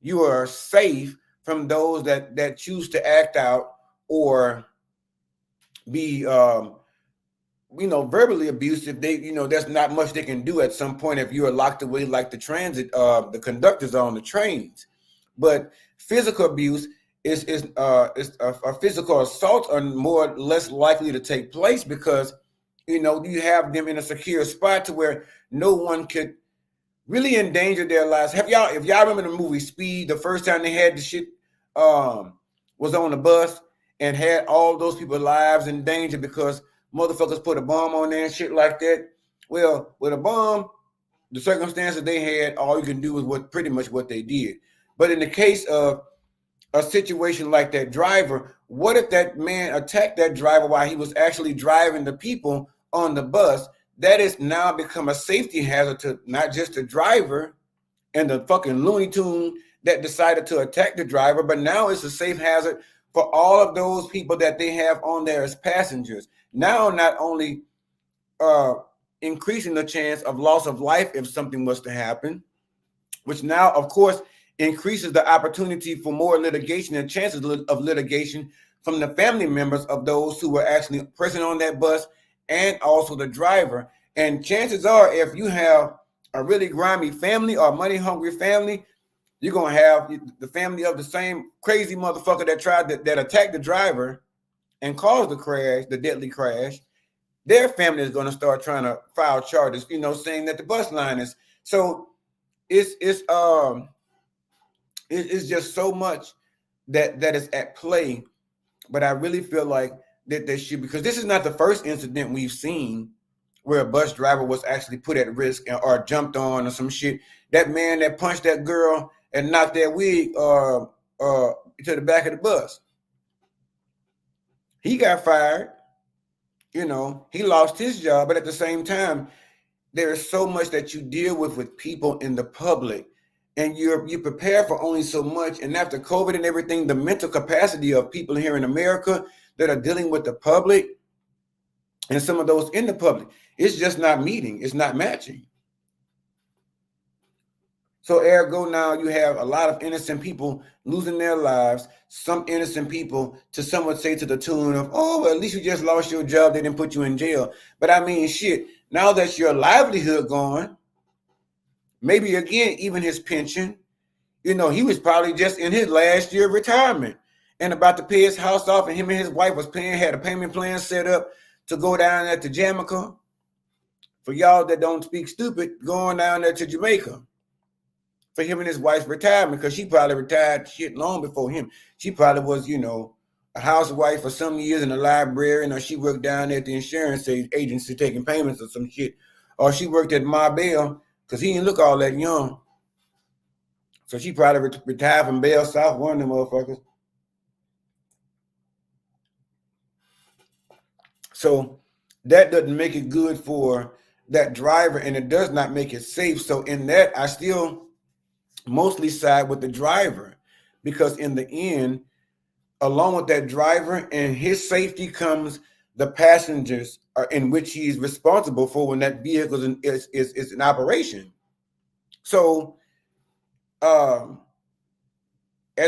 S1: you are safe from those that choose to act out or be verbally abusive. There's not much they can do at some point if you are locked away like the transit, the conductors are on the trains. But physical abuse is physical assaults are more or less likely to take place because you have them in a secure spot to where no one could really endanger their lives. If y'all remember the movie Speed, the first time they had the shit was on the bus and had all those people's lives in danger because motherfuckers put a bomb on there and shit like that. Well, with a bomb, the circumstances they had, all you can do is pretty much what they did. But in the case of a situation like that driver, what if that man attacked that driver while he was actually driving the people on the bus? That is now become a safety hazard to not just the driver and the fucking Looney Tune that decided to attack the driver, but now it's a safe hazard for all of those people that they have on there as passengers. Now, not only uh, increasing the chance of loss of life if something was to happen, which now, of course, increases the opportunity for more litigation and chances of litigation from the family members of those who were actually present on that bus and also the driver. And chances are, if you have a really grimy family or money hungry family, you're gonna have the family of the same crazy motherfucker that attacked the driver and caused the crash, the deadly crash. Their family is gonna start trying to file charges, saying that the bus line is so. It's just so much that is at play. But I really feel like that there should, because this is not the first incident we've seen where a bus driver was actually put at risk or jumped on or some shit. That man that punched that girl and knocked that wig to the back of the bus, he got fired. He lost his job. But at the same time, there is so much that you deal with people in the public, and you prepare for only so much. And after COVID and everything, the mental capacity of people here in America that are dealing with the public and some of those in the public, it's just not meeting. It's not matching. So ergo, now you have a lot of innocent people losing their lives. Some innocent people, to some would say, to the tune of, oh, well, at least you just lost your job. They didn't put you in jail. But I mean, shit, now that's your livelihood gone, maybe again, even his pension, he was probably just in his last year of retirement and about to pay his house off, and him and his wife had a payment plan set up to go down there to Jamaica. For y'all that don't speak stupid, going down there to Jamaica for him and his wife's retirement, because she probably retired shit long before him. She probably was, a housewife for some years in a library, or she worked down there at the insurance agency taking payments or some shit, or she worked at Marbella, because he didn't look all that young. So she probably retired from Bell South, one of them motherfuckers. So that doesn't make it good for that driver, and it does not make it safe. So in that, I still mostly side with the driver, because in the end, along with that driver and his safety comes the passengers in which he's responsible for when that vehicle is in operation. So as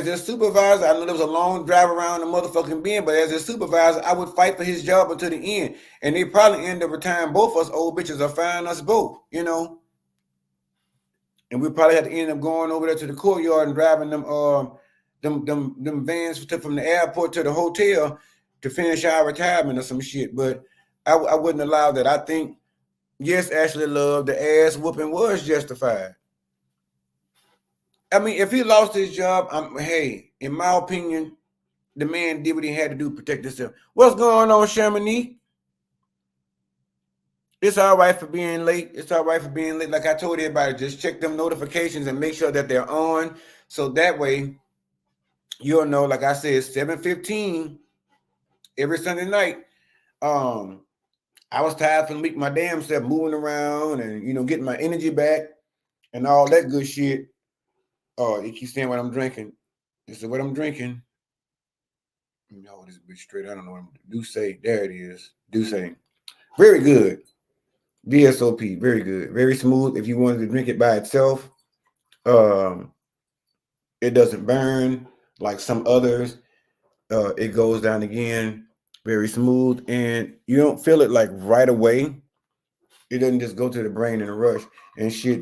S1: a supervisor, I know there was a long drive around the motherfucking bend, but as a supervisor, I would fight for his job until the end. And they probably end up retiring both of us old bitches or firing us both, And we probably had to end up going over there to the courtyard and driving them vans from the airport to the hotel to finish our retirement or some shit. But I wouldn't allow that. I think, yes, Ashley Love, the ass whooping was justified. I mean, if he lost his job, hey, in my opinion, the man did what he had to do to protect himself. What's going on, Chamonix? It's all right for being late. It's all right for being late. Like I told everybody, just check them notifications and make sure that they're on. So that way, you'll know, like I said, 7:15 every Sunday night. I was tired from my damn self moving around and, getting my energy back and all that good shit. Oh, you keep saying what I'm drinking. This is what I'm drinking. No, this bitch straight. I don't know what I'm do say. There it is. Do say. Very good. VSOP. Very good. Very smooth. If you wanted to drink it by itself, it doesn't burn like some others. It goes down again. Very smooth. And you don't feel it like right away. It doesn't just go to the brain in a rush. And shit,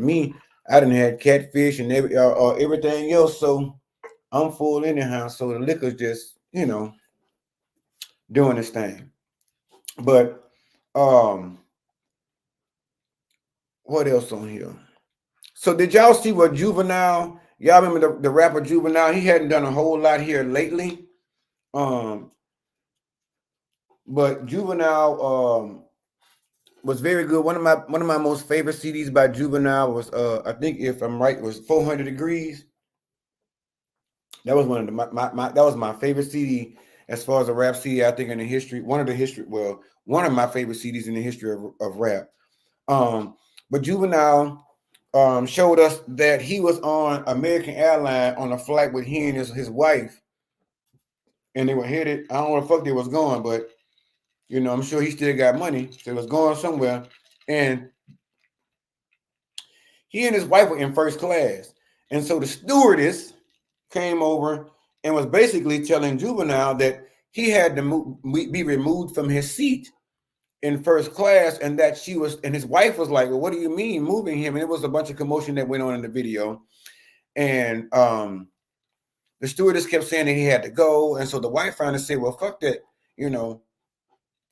S1: I done had catfish and everything else. So I'm full anyhow. So the liquor's just, doing its thing. But what else on here? So did y'all see what Juvenile? Y'all remember the rapper Juvenile? He hadn't done a whole lot here lately. But Juvenile was very good. One of my most favorite CDs by Juvenile was I think, if I'm right, was 400 Degrees. That was one of the that was my favorite CD as far as a rap CD. I think in the history, one of my favorite CDs in the history of rap. Um, but Juvenile showed us that he was on American Airlines on a flight with he and his wife, and they were headed. I don't know where the fuck they was going, but I'm sure he still got money. So he was going somewhere, and he and his wife were in first class, and so the stewardess came over and was basically telling Juvenile that he had to be removed from his seat in first class, and that his wife was like, well, what do you mean moving him? And it was a bunch of commotion that went on in the video. And the stewardess kept saying that he had to go. And so the wife finally said, well, fuck that.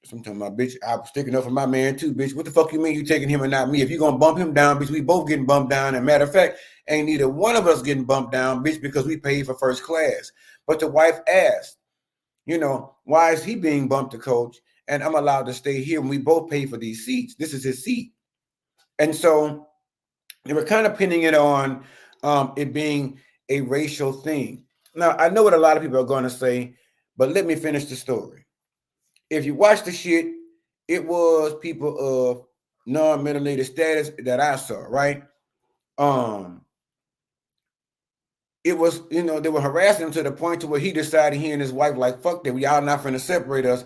S1: Sometimes my bitch, I was sticking up for my man too, bitch. What the fuck you mean you taking him and not me? If you're gonna bump him down, bitch, we both getting bumped down. And matter of fact, ain't neither one of us getting bumped down, bitch, because we paid for first class. But the wife asked, why is he being bumped to coach? And I'm allowed to stay here when we both pay for these seats. This is his seat. And so they were kind of pinning it on it being a racial thing. Now, I know what a lot of people are going to say, but let me finish the story. If you watch the shit, it was people of non-melanated status that I saw, right? It was, they were harassing him to the point to where he decided, he and his wife, like, fuck that, we all not finna separate us.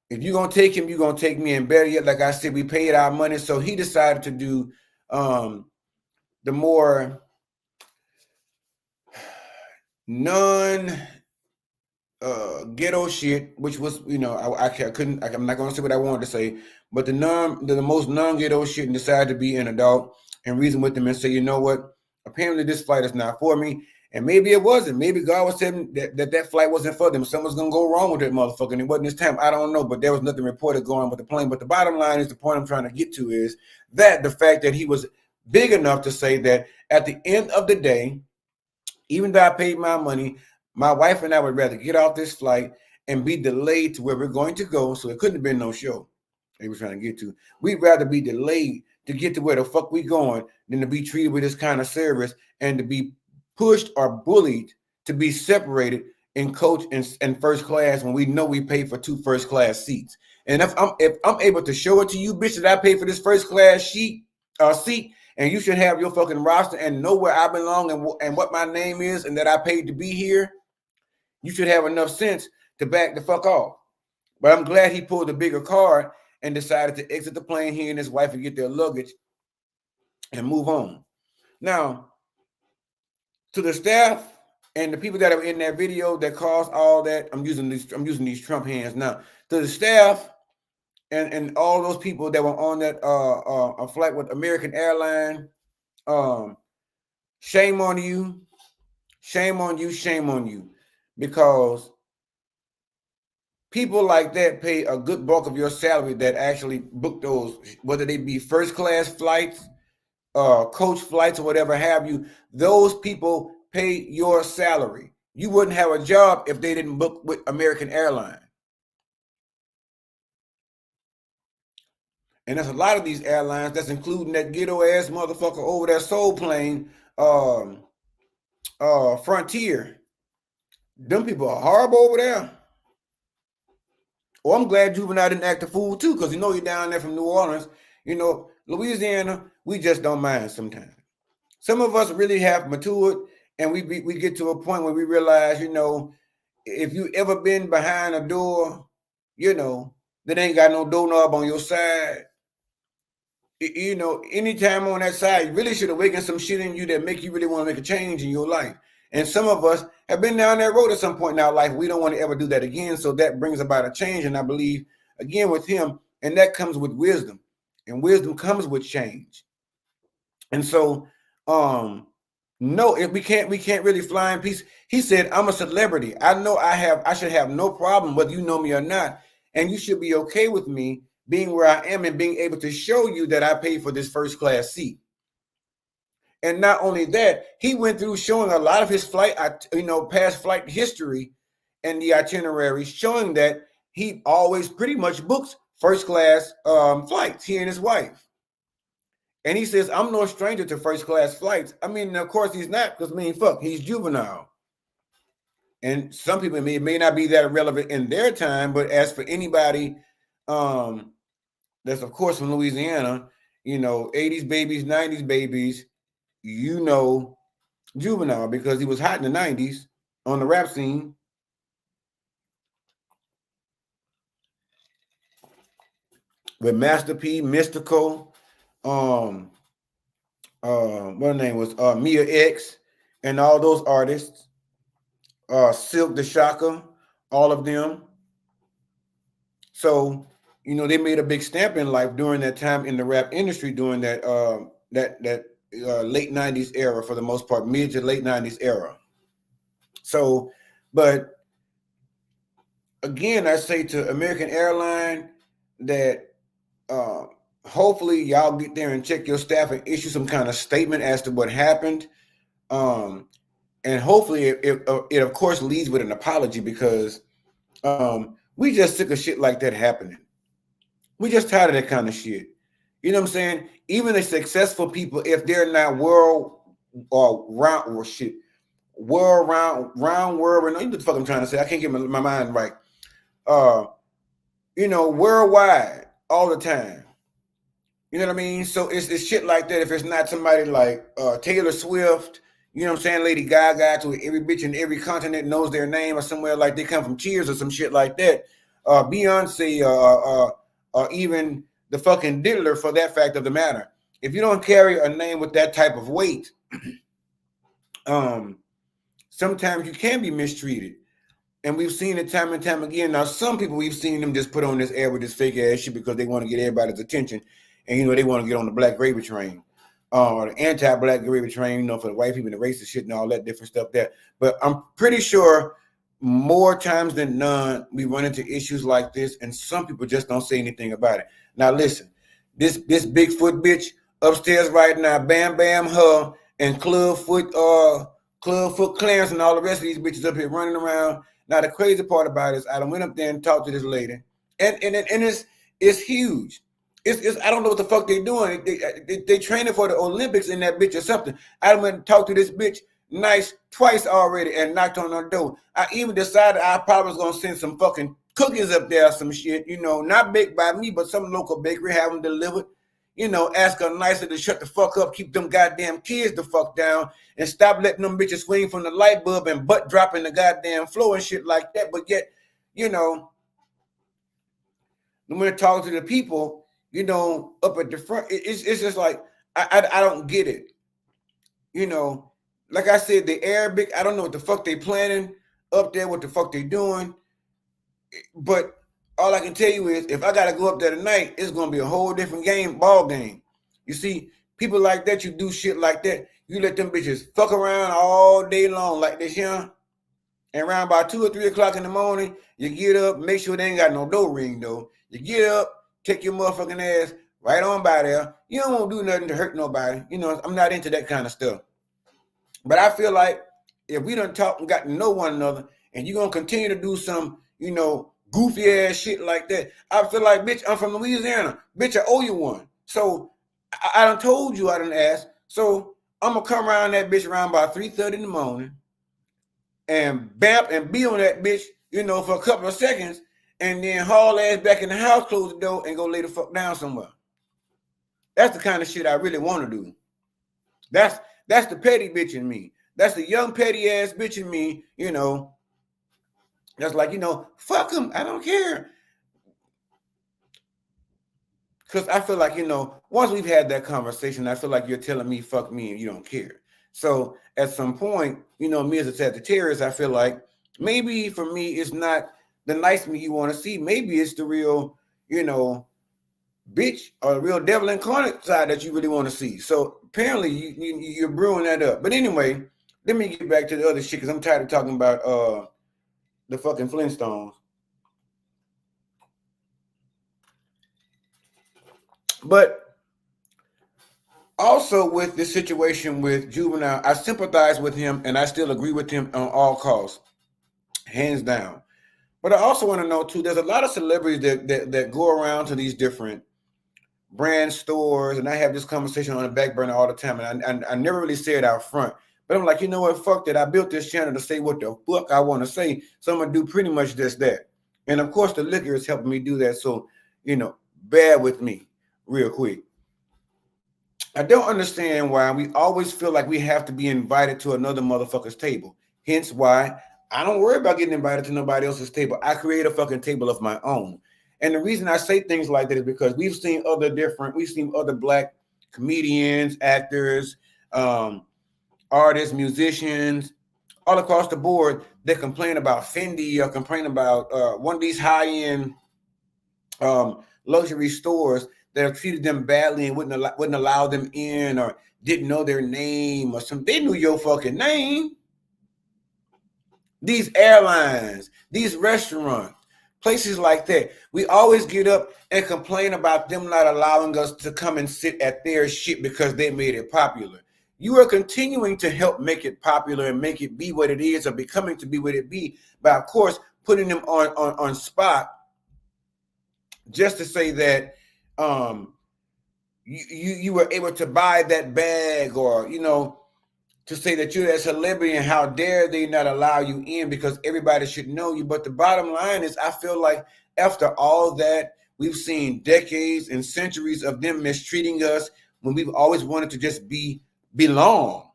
S1: If you're gonna take him, you're gonna take me. And better yet, like I said, we paid our money. So he decided to do the more ghetto shit, which was, I couldn't, I'm not gonna say what I wanted to say, but the most non-ghetto shit, and decided to be an adult and reason with them and say, you know what, apparently this flight is not for me. And maybe it wasn't. Maybe God was telling that flight wasn't for them. Something's gonna go wrong with that motherfucker, and it wasn't this time. I don't know, but there was nothing reported going on with the plane. But the bottom line is, the point I'm trying to get to is that the fact that he was big enough to say that at the end of the day, even though I paid my money, my wife and I would rather get off this flight and be delayed to where we're going to go. So it couldn't have been no show they were trying to get to. We'd rather be delayed to get to where the fuck we going than to be treated with this kind of service and to be pushed or bullied to be separated in coach and first class when we know we paid for 2 first class seats. And if I'm able to show it to you, bitch, that I paid for this first class seat, and you should have your fucking roster and know where I belong and what my name is and that I paid to be here, you should have enough sense to back the fuck off. But I'm glad he pulled the bigger card and decided to exit the plane, he and his wife, and get their luggage and move on. Now, to the staff and the people that are in that video that caused all that, I'm using these Trump hands now. To the staff and all those people that were on that a flight with American Airlines, shame on you, shame on you, shame on you, because people like that pay a good bulk of your salary that actually book those, whether they be first class flights, coach flights, or whatever have you. Those people pay your salary. You wouldn't have a job if they didn't book with American Airlines. And there's a lot of these airlines, that's including that ghetto ass motherfucker over that Soul Plane, Frontier. Them people are horrible over there. Well, I'm glad Juvenile didn't act a fool too, because you're down there from New Orleans. Louisiana, we just don't mind sometimes. Some of us really have matured, and we get to a point where we realize, if you ever been behind a door, that ain't got no doorknob on your side, anytime on that side, you really should awaken some shit in you that make you really want to make a change in your life. And some of us have been down that road at some point in our life. We don't want to ever do that again. So that brings about a change. And I believe, again, with him, and that comes with wisdom. And wisdom comes with change. And so, no, we can't really fly in peace. He said, I'm a celebrity. I know I should have no problem whether you know me or not. And you should be okay with me being where I am and being able to show you that I paid for this first class seat. And not only that, he went through showing a lot of his past flight history and the itinerary, showing that he always pretty much books first class flights, he and his wife. And he says, I'm no stranger to first class flights. I mean, of course he's not, because fuck, he's Juvenile. And some people may not be that relevant in their time, but as for anybody that's of course from Louisiana, 80s babies, 90s babies, Juvenile, because he was hot in the 90s on the rap scene. With Master P, Mystical, what her name was, Mia X, and all those artists, Silk the Shaka, all of them. So, they made a big stamp in life during that time in the rap industry, during that late 90s era, for the most part, mid to late 90s era. So, but again, I say to American Airline that hopefully y'all get there and check your staff and issue some kind of statement as to what happened. And hopefully it of course leads with an apology, because we just sick of shit like that happening. We just tired of that kind of shit. You know what I'm saying? Even the successful people, if they're not world round, you know what the fuck I'm trying to say. I can't get my mind right. Worldwide all the time. You know what I mean? So it's shit like that. If it's not somebody like Taylor Swift, you know what I'm saying, Lady Gaga, to every bitch in every continent knows their name, or somewhere like they come from Cheers or some shit like that. Beyonce, or even the fucking Diddler, for that fact of the matter. If you don't carry a name with that type of weight, sometimes you can be mistreated. And we've seen it time and time again. Now, some people, we've seen them just put on this air with this fake ass shit because they want to get everybody's attention. And, they want to get on the black gravy train, or the anti-black gravy train, for the white people and the racist shit and all that different stuff there. But I'm pretty sure more times than none, we run into issues like this, and some people just don't say anything about it. Now, listen, this Bigfoot bitch upstairs right now, Bam Bam, her, and Clubfoot Clarence, and all the rest of these bitches up here running around. Now, the crazy part about it is I went up there and talked to this lady, and it's huge. It's I don't know what the fuck they doing. They training for the Olympics in that bitch or something. I went and talked to this bitch twice already and knocked on her door. I even decided I probably was gonna send some fucking cookies up there or some shit, not baked by me, but some local bakery, have them delivered. Ask her nicely to shut the fuck up, keep them goddamn kids the fuck down, and stop letting them bitches swing from the light bulb and butt dropping the goddamn floor and shit like that. But yet, when I talk to the people, up at the front, it's just like I don't get it. Like I said, the Arabic, I don't know what the fuck they planning up there, what the fuck they doing. But all I can tell you is, if I gotta go up there tonight, it's gonna be a whole different ball game. You see, people like that, you do shit like that, you let them bitches fuck around all day long like this, and around about 2 or 3 o'clock in the morning, you get up, make sure they ain't got no door ring though. You get up, take your motherfucking ass right on by there. You don't want to do nothing to hurt nobody. I'm not into that kind of stuff. But I feel like if we done talk and got to know one another, and you're gonna continue to do some, goofy ass shit like that, I feel like, bitch, I'm from Louisiana. Bitch, I owe you one. So I done told you I done asked. So I'm gonna come around that bitch around by 3:30 in the morning and bamp and be on that bitch, for a couple of seconds, and then haul ass back in the house, close the door, and go lay the fuck down somewhere. That's the kind of shit I really want to do. That's the petty bitch in me. That's the young petty ass bitch in me, That's like, fuck them. I don't care. Because I feel like, once we've had that conversation, I feel like you're telling me fuck me and you don't care. So at some point, me as a Sagittarius, I feel like maybe for me, it's not the nice me you want to see. Maybe it's the real, bitch, or the real devil incarnate side that you really want to see. So apparently you're brewing that up. But anyway, let me get back to the other shit, because I'm tired of talking about the fucking Flintstones. But also with this situation with Juvenile, I sympathize with him, and I still agree with him on all costs, hands down. But I also want to know too, there's a lot of celebrities that go around to these different brand stores, and I have this conversation on the back burner all the time, and I never really say it out front, But I'm like, you know what? Fuck that. I built this channel to say what the fuck I want to say. So I'm going to do pretty much just that. And of course, the liquor is helping me do that. So, bear with me real quick. I don't understand why we always feel like we have to be invited to another motherfucker's table. Hence why I don't worry about getting invited to nobody else's table. I create a fucking table of my own. And the reason I say things like that is because we've seen other black comedians, actors, artists, musicians, all across the board that complain about Fendi or complain about one of these high-end luxury stores that have treated them badly and wouldn't allow them in, or didn't know their name or something. They knew your fucking name. These airlines, these restaurants, places like that, we always get up and complain about them not allowing us to come and sit at their shit because they made it popular. You are continuing to help make it popular and make it be what it is, or becoming to be what it be, by of course putting them on spot, just to say that you were able to buy that bag, or to say that you're a celebrity, and how dare they not allow you in because everybody should know you. But the bottom line is, I feel like after all that, we've seen decades and centuries of them mistreating us when we've always wanted to just belong.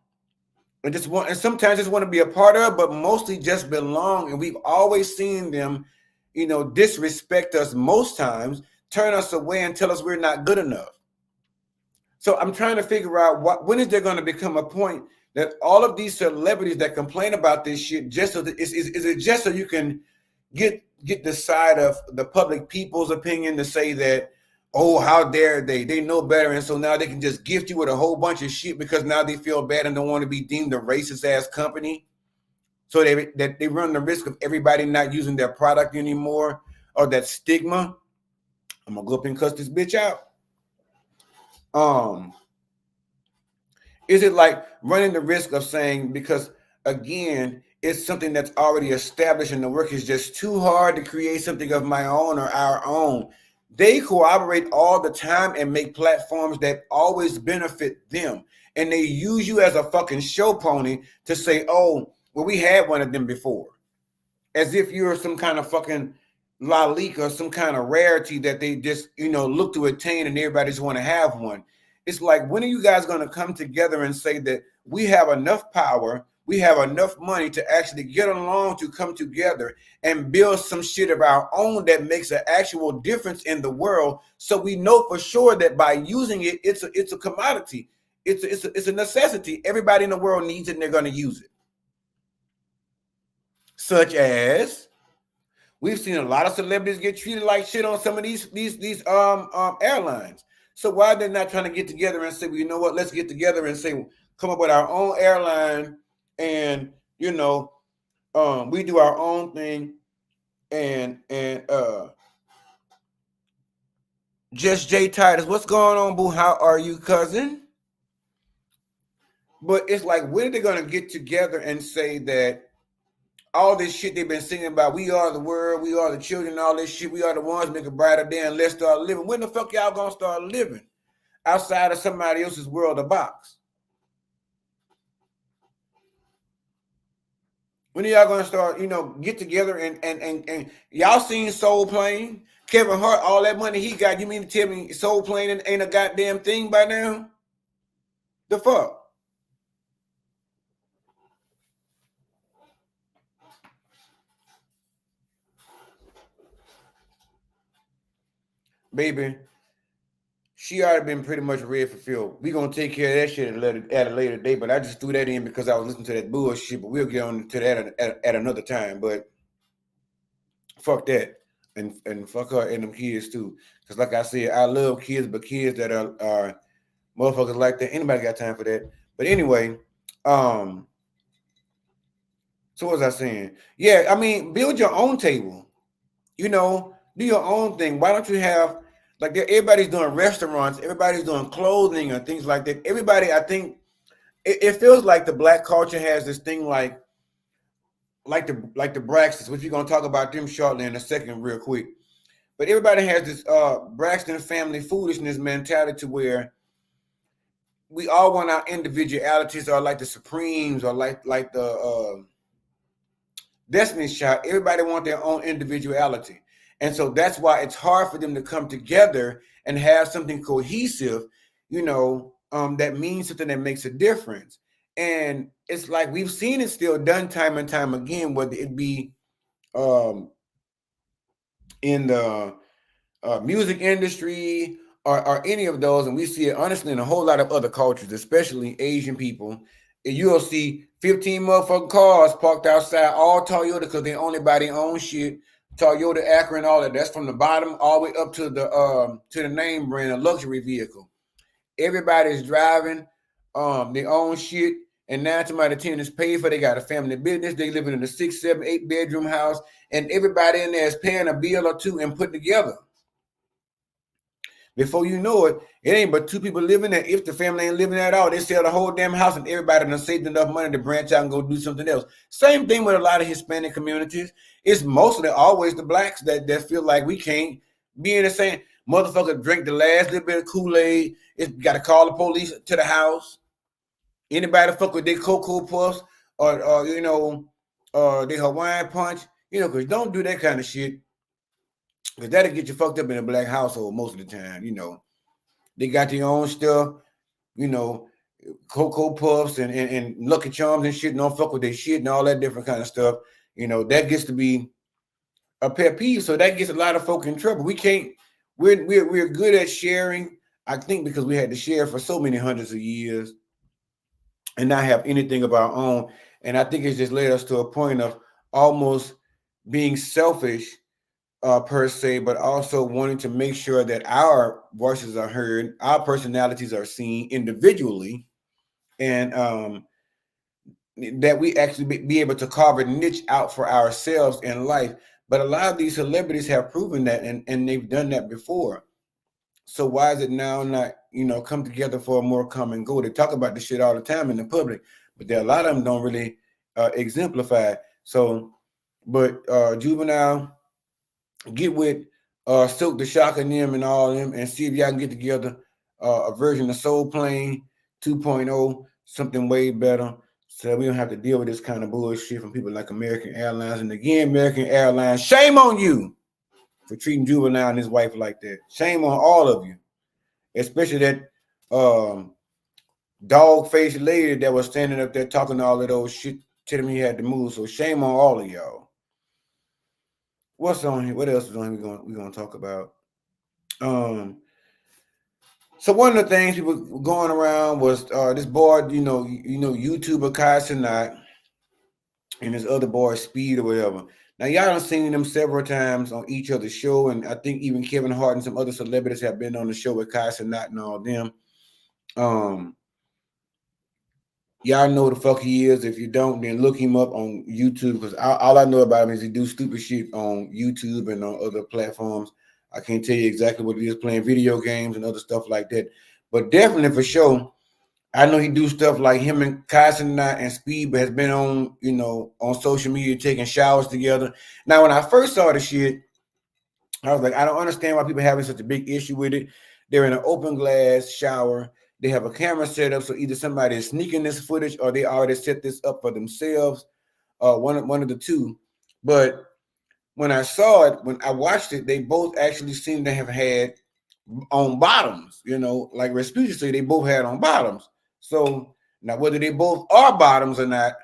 S1: And sometimes just want to be a part of, but mostly just belong. And we've always seen them, disrespect us most times, turn us away and tell us we're not good enough. So I'm trying to figure out when is there going to become a point that all of these celebrities that complain about this shit, just so that, is it just so you can get the side of the public people's opinion to say that, oh, how dare they know better, and so now they can just gift you with a whole bunch of shit because now they feel bad and don't want to be deemed a racist ass company, so they run the risk of everybody not using their product anymore, or that stigma. I'm gonna go up and cuss this bitch out. Is it like running the risk of saying, because again, it's something that's already established and the work is just too hard to create something of my own or our own? They cooperate all the time and make platforms that always benefit them. And they use you as a fucking show pony to say, oh, well, we had one of them before. As if you're some kind of fucking lalik or some kind of rarity that they just, look to attain, and everybody just want to have one. It's like, when are you guys going to come together and say that we have enough power, we have enough money to actually get along, to come together and build some shit of our own that makes an actual difference in the world, so we know for sure that by using it, it's a commodity, it's a necessity. Everybody in the world needs it and they're going to use it. Such as, we've seen a lot of celebrities get treated like shit on some of these airlines. So why are they not trying to get together and say, well, you know what, let's get together and say, come up with our own airline, and we do our own thing, and Just J Titus, what's going on, boo? How are you, cousin? But it's like, when are they gonna get together and say that all this shit they've been singing about, we are the world, we are the children, all this shit, we are the ones make a brighter day, and let's start living? When the fuck y'all gonna start living outside of somebody else's world or box? When are y'all gonna start, get together and y'all seen Soul Plane? Kevin Hart, all that money he got, you mean to tell me Soul Plane ain't a goddamn thing by now? The fuck? Baby, she already been pretty much ready for Phil. We gonna take care of that shit at a later date, but I just threw that in because I was listening to that bullshit, but we'll get on to that at another time. But fuck that. And fuck her and them kids too. Because like I said, I love kids, but kids that are motherfuckers like that, anybody got time for that? But anyway, so what was I saying? Yeah, I mean, build your own table. Do your own thing. Why don't you have, like, everybody's doing restaurants, everybody's doing clothing and things like that. Everybody, I think, it feels like the black culture has this thing like the Braxtons, which we're gonna talk about them shortly in a second, real quick. But everybody has this Braxton family foolishness mentality, to where we all want our individualities, or like the Supremes, or like the Destiny's Child. Everybody want their own individuality, and so that's why it's hard for them to come together and have something cohesive, that means something that makes a difference. And it's like we've seen it still done time and time again, whether it be um, in the music industry, or any of those. And we see it honestly in a whole lot of other cultures, especially Asian people. And you'll see 15 motherfucking cars parked outside, all Toyota, because they only buy their own shit. Toyota, Acura, all that. That's from the bottom all the way up to the name brand, a luxury vehicle. Everybody's driving their own shit, and 9 to 10 is paid for. They got a family business. They living in a 6, 7, 8 bedroom house, and everybody in there is paying a bill or two and putting together. Before you know it, it ain't but two people living there. If the family ain't living there at all, they sell the whole damn house, and everybody done saved enough money to branch out and go do something else. Same thing with a lot of Hispanic communities. It's mostly always the blacks that feel like we can't be in the same. Motherfucker drink the last little bit of Kool-Aid. It's got to call the police to the house. Anybody fuck with their Cocoa Puffs or their Hawaiian Punch, because don't do that kind of shit. Because that'll get you fucked up in a black household most of the time. They got their own stuff, Cocoa Puffs and Lucky Charms and shit. Don't fuck with their shit and all that different kind of stuff. That gets to be a pet peeve. So that gets a lot of folk in trouble. We can't. We're good at sharing. I think because we had to share for so many hundreds of years and not have anything of our own. And I think it's just led us to a point of almost being selfish per se, but also wanting to make sure that our voices are heard, our personalities are seen individually, and that we actually be able to carve a niche out for ourselves in life. But a lot of these celebrities have proven that, and they've done that before. So why is it now not, come together for a more common goal? They talk about this shit all the time in the public, but there a lot of them don't really exemplify. So, but Juvenile, get with Silk the Shock and them and all of them, and see if y'all can get together a version of Soul Plane 2.0, something way better, so that we don't have to deal with this kind of bullshit from people like American Airlines. And again, American Airlines, shame on you for treating Juvenile and his wife like that. Shame on all of you, especially that dog-faced lady that was standing up there talking all of those shit, telling me he had to move. So shame on all of y'all. What's on here? What else is on here we're gonna talk about? So one of the things people going around was this boy, YouTuber Kai Cenat and his other boy Speed or whatever. Now y'all done seen them several times on each other's show, and I think even Kevin Hart and some other celebrities have been on the show with Kai Cenat and all them. Y'all know the fuck he is. If you don't, then look him up on YouTube, because all I know about him is he do stupid shit on YouTube and on other platforms. I can't tell you exactly what he is, playing video games and other stuff like that. But definitely for sure, I know he do stuff like him and Kai Cenat and Speed has been on, on social media taking showers together. Now, when I first saw the shit, I was like, I don't understand why people are having such a big issue with it. They're in an open glass shower. They have a camera set up, so either somebody is sneaking this footage or they already set this up for themselves. One of the two. But when I saw it, when I watched it, they both actually seem to have had on bottoms, like Rasputin said, they both had on bottoms. So now whether they both are bottoms or not,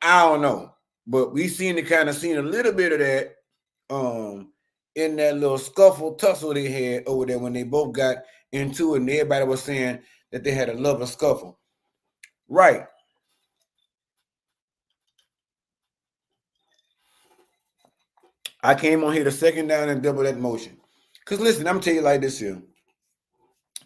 S1: I don't know. But we seen a little bit of that in that little scuffle tussle they had over there when they both got into it, and everybody was saying that they had a lover scuffle. Right. I came on here to second down and double that motion. Because listen, I'm telling you like this here.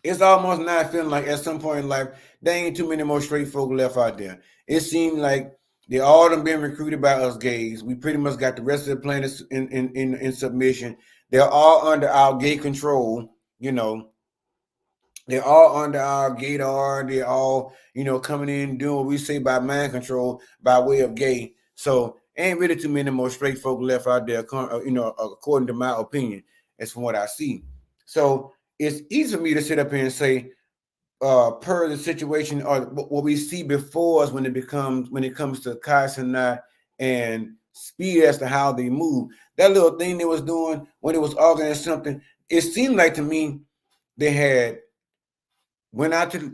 S1: It's almost not feeling like at some point in life, there ain't too many more straight folk left out there. It seemed like they all done been recruited by us gays. We pretty much got the rest of the planet in submission. They're all under our gay control, They're all under our gaydar. They're all, coming in doing what we say by mind control by way of gay. So ain't really too many more straight folk left out there, according to my opinion. That's from what I see. So it's easy for me to sit up here and say, per the situation or what we see before us when it comes to Kai Cenat and speed as to how they move. That little thing they was doing when it was arguing something, it seemed like to me they had went out to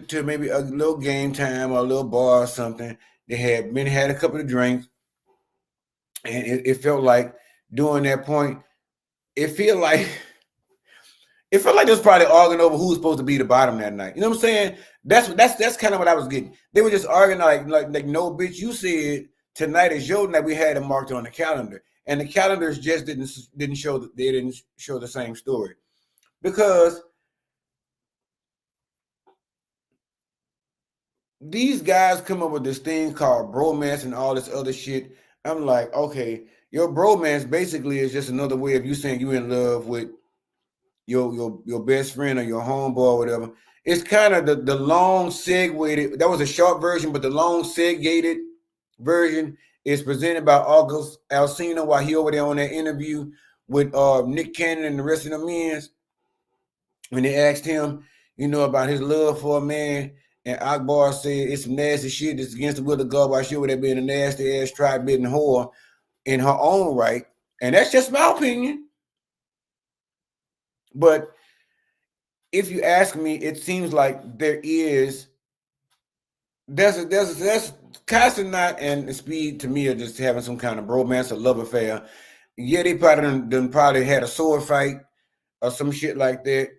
S1: to maybe a little game time or a little bar or something. They had a couple of drinks, and it felt like during that point, it felt like it felt like they was probably arguing over who was supposed to be the bottom that night. You know what I'm saying? That's kind of what I was getting. They were just arguing like no bitch, you said tonight is your night. We had it marked on the calendar, and the calendars just didn't show they didn't show the same story because these guys come up with this thing called bromance and all this other shit. I'm like, okay, your bromance basically is just another way of you saying you in love with your best friend or your homeboy or whatever. It's kind of the long segued. That was a short version, but the long segued version is presented by August Alsina while he over there on that interview with Nick Cannon and the rest of the men when they asked him, about his love for a man. And Akbar said it's some nasty shit that's against the will of God while she would have been a nasty ass tribe-bitten whore in her own right. And that's just my opinion. But if you ask me, it seems like there's Kai Cenat and Speed to me are just having some kind of bromance or love affair. Yeah, they probably had a sword fight or some shit like that,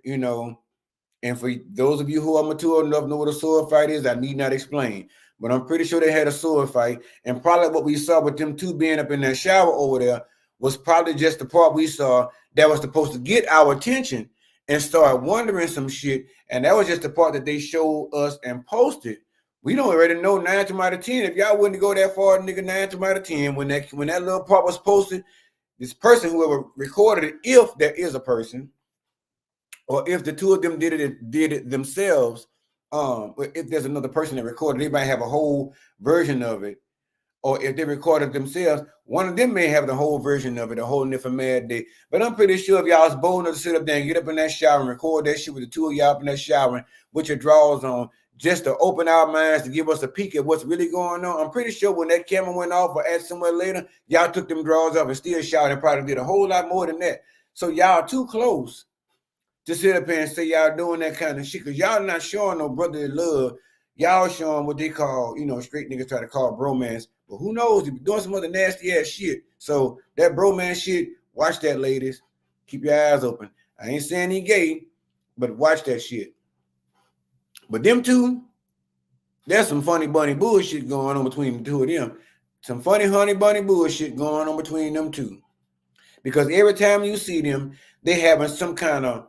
S1: And for those of you who are mature enough to know what a sword fight is, I need not explain. But I'm pretty sure they had a sword fight. And probably what we saw with them two being up in that shower over there was probably just the part we saw that was supposed to get our attention and start wondering some shit. And that was just the part that they showed us and posted. We don't already know 9 times out of 10. If y'all wouldn't go that far, nigga, 9 times out of 10, when that little part was posted, this person, whoever recorded it, if there is a person, or if the two of them did it themselves, if there's another person that recorded, they might have a whole version of it. Or if they recorded themselves, one of them may have the whole version of it, a whole different mad day. But I'm pretty sure if y'all was bold enough to sit up there and get up in that shower and record that shit with the two of y'all up in that shower with your drawers on, just to open our minds, to give us a peek at what's really going on. I'm pretty sure when that camera went off or at somewhere later, y'all took them drawers off and still showered and probably did a whole lot more than that. So y'all too close to sit up here and say y'all doing that kind of shit, because y'all not showing no brotherly love. Y'all showing what they call, straight niggas try to call bromance. But who knows? If you're doing some other nasty ass shit. So that bromance shit, watch that, ladies. Keep your eyes open. I ain't saying he gay, but watch that shit. But them two, there's some funny bunny bullshit going on between the two of them. Some funny honey bunny bullshit going on between them two. Because every time you see them, they having some kind of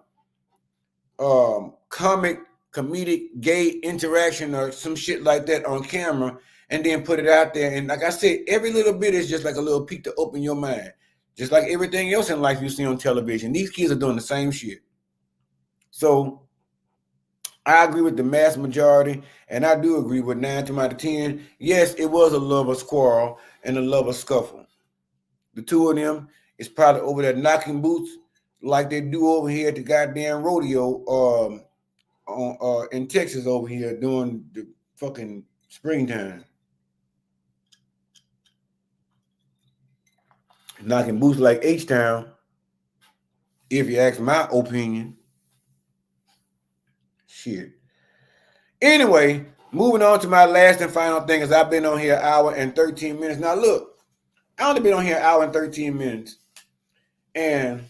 S1: comedic gay interaction or some shit like that on camera, and then put it out there. And like I said, every little bit is just like a little peek to open your mind. Just like everything else in life you see on television. These kids are doing the same shit. So I agree with the mass majority, and I do agree with 9 times out of 10. Yes, it was a lover's quarrel and a lover's scuffle. The two of them is probably over there knocking boots like they do over here at the goddamn rodeo in Texas over here during the fucking springtime. Knocking boots like H-Town, if you ask my opinion. Shit. Anyway, moving on to my last and final thing, is I've been on here an hour and 13 minutes. Now look, I only been on here an hour and 13 minutes. And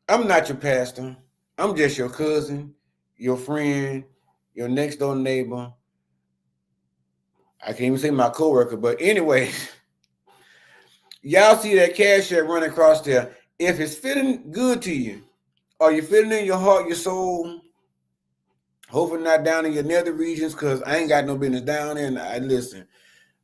S1: I'm not your pastor. I'm just your cousin, your friend, your next door neighbor. I can't even say my coworker, but anyway, y'all see that cash app running across there. If it's feeling good to you, or you're feeling in your heart, your soul, hopefully not down in your nether regions, because I ain't got no business down there, and I listen.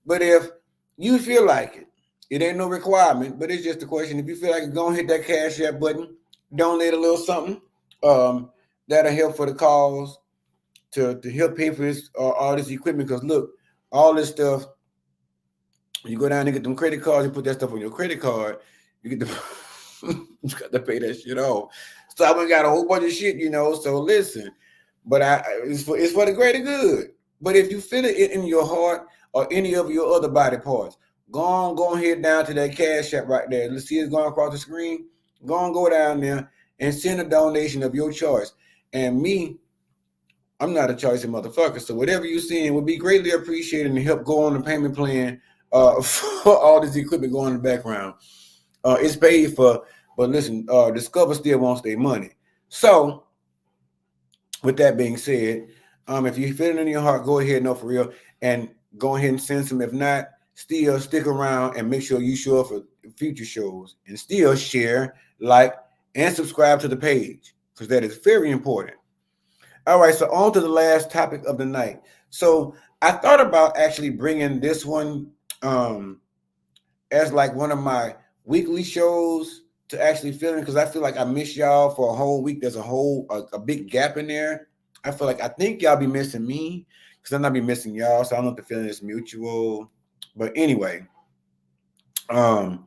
S1: But if you feel like it ain't no requirement, but it's just a question. If you feel like you're going to hit that cash app button, donate a little something, that'll help for the cause, to help pay for this, all this equipment. Because look, all this stuff, you go down and get them credit cards, you put that stuff on your credit card, you get the you got to pay that shit off. So I got a whole bunch of shit, So listen, but it's for the greater good. But if you feel it in your heart or any of your other body parts, go ahead down to that cash app right there. Let's see it's going across the screen. Go down there and send a donation of your choice. And me, I'm not a choicy motherfucker. So whatever you send would be greatly appreciated and help go on the payment plan for all this equipment going in the background. It's paid for, but listen, Discover still wants their money. So with that being said, if you feel it in your heart, go ahead, no, for real, and go ahead and send some. If not, still stick around and make sure you show up for future shows, and still share, like, and subscribe to the page, because that is very important. All right, so on to the last topic of the night. So I thought about actually bringing this one as like one of my weekly shows to actually film, because I feel like I miss y'all for a whole week. There's a big gap in there. I think y'all be missing me because I'm not be missing y'all. So I don't know if the feeling is mutual. But anyway, that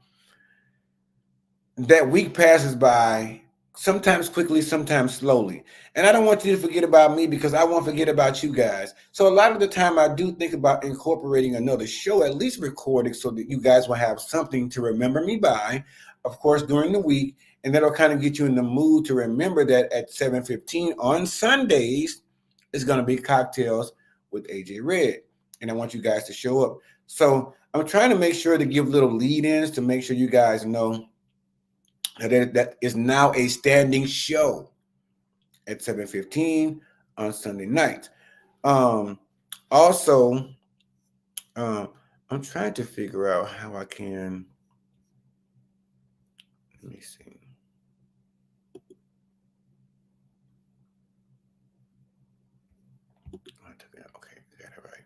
S1: week passes by, sometimes quickly, sometimes slowly. And I don't want you to forget about me because I won't forget about you guys. So a lot of the time I do think about incorporating another show, at least recording, so that you guys will have something to remember me by, of course, during the week. And that'll kind of get you in the mood to remember that at 7:15 on Sundays, it's going to be Cocktails with AJjaered. And I want you guys to show up. So I'm trying to make sure to give little lead-ins to make sure you guys know that is now a standing show at 7:15 on Sunday night. Also, I'm trying to figure out how I can. Let me see. Okay, got it right.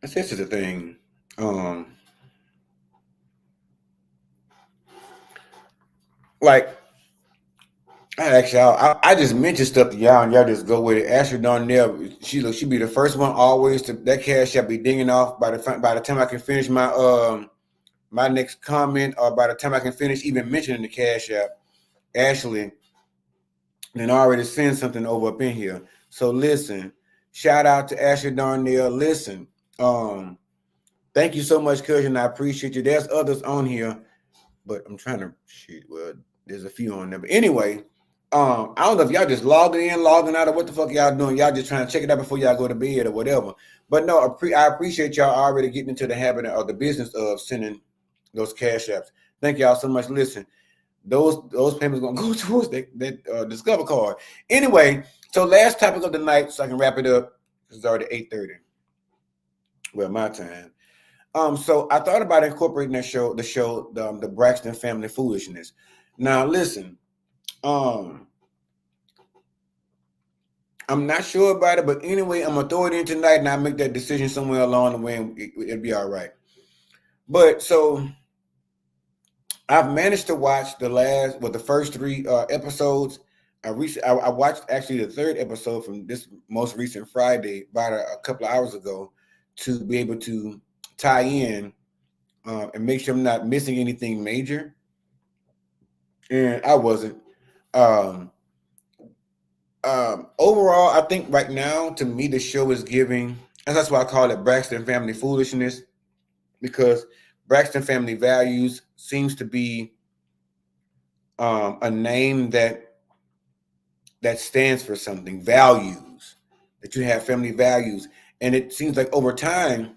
S1: This is the thing. Like, I just mentioned stuff to y'all, and y'all just go with it. Ashley Darnell, she be the first one always to that cash shall be dinging off by the time I can finish my next comment, or by the time I can finish even mentioning the cash app. Ashley then already send something over up in here. So listen, shout out to Ashley Darnell. Listen, thank you so much, cousin. I appreciate you. There's others on here, but I'm trying to shoot. Well, there's a few on there. But anyway, I don't know if y'all just logging in, logging out, or what the fuck y'all doing. Y'all just trying to check it out before y'all go to bed or whatever. But no, I appreciate y'all already getting into the habit of the business of sending those cash apps. Thank y'all so much. Listen, those payments gonna go towards that Discover card. Anyway, so last topic of the night, so I can wrap it up. It's already 8:30. Well, my time. So I thought about incorporating the Braxton Family Foolishness. Now, listen, I'm not sure about it, but anyway, I'm gonna throw it in tonight, and I'll make that decision somewhere along the way, and it'll be all right. But so I've managed to watch the first three episodes. I watched actually the third episode from this most recent Friday, about a couple of hours ago, to be able to tie in and make sure I'm not missing anything major. And I wasn't. Um, Overall, I think right now, to me, the show is giving, and that's why I call it Braxton Family Foolishness, because Braxton Family Values seems to be a name that stands for something. Values, that you have family values, and it seems like over time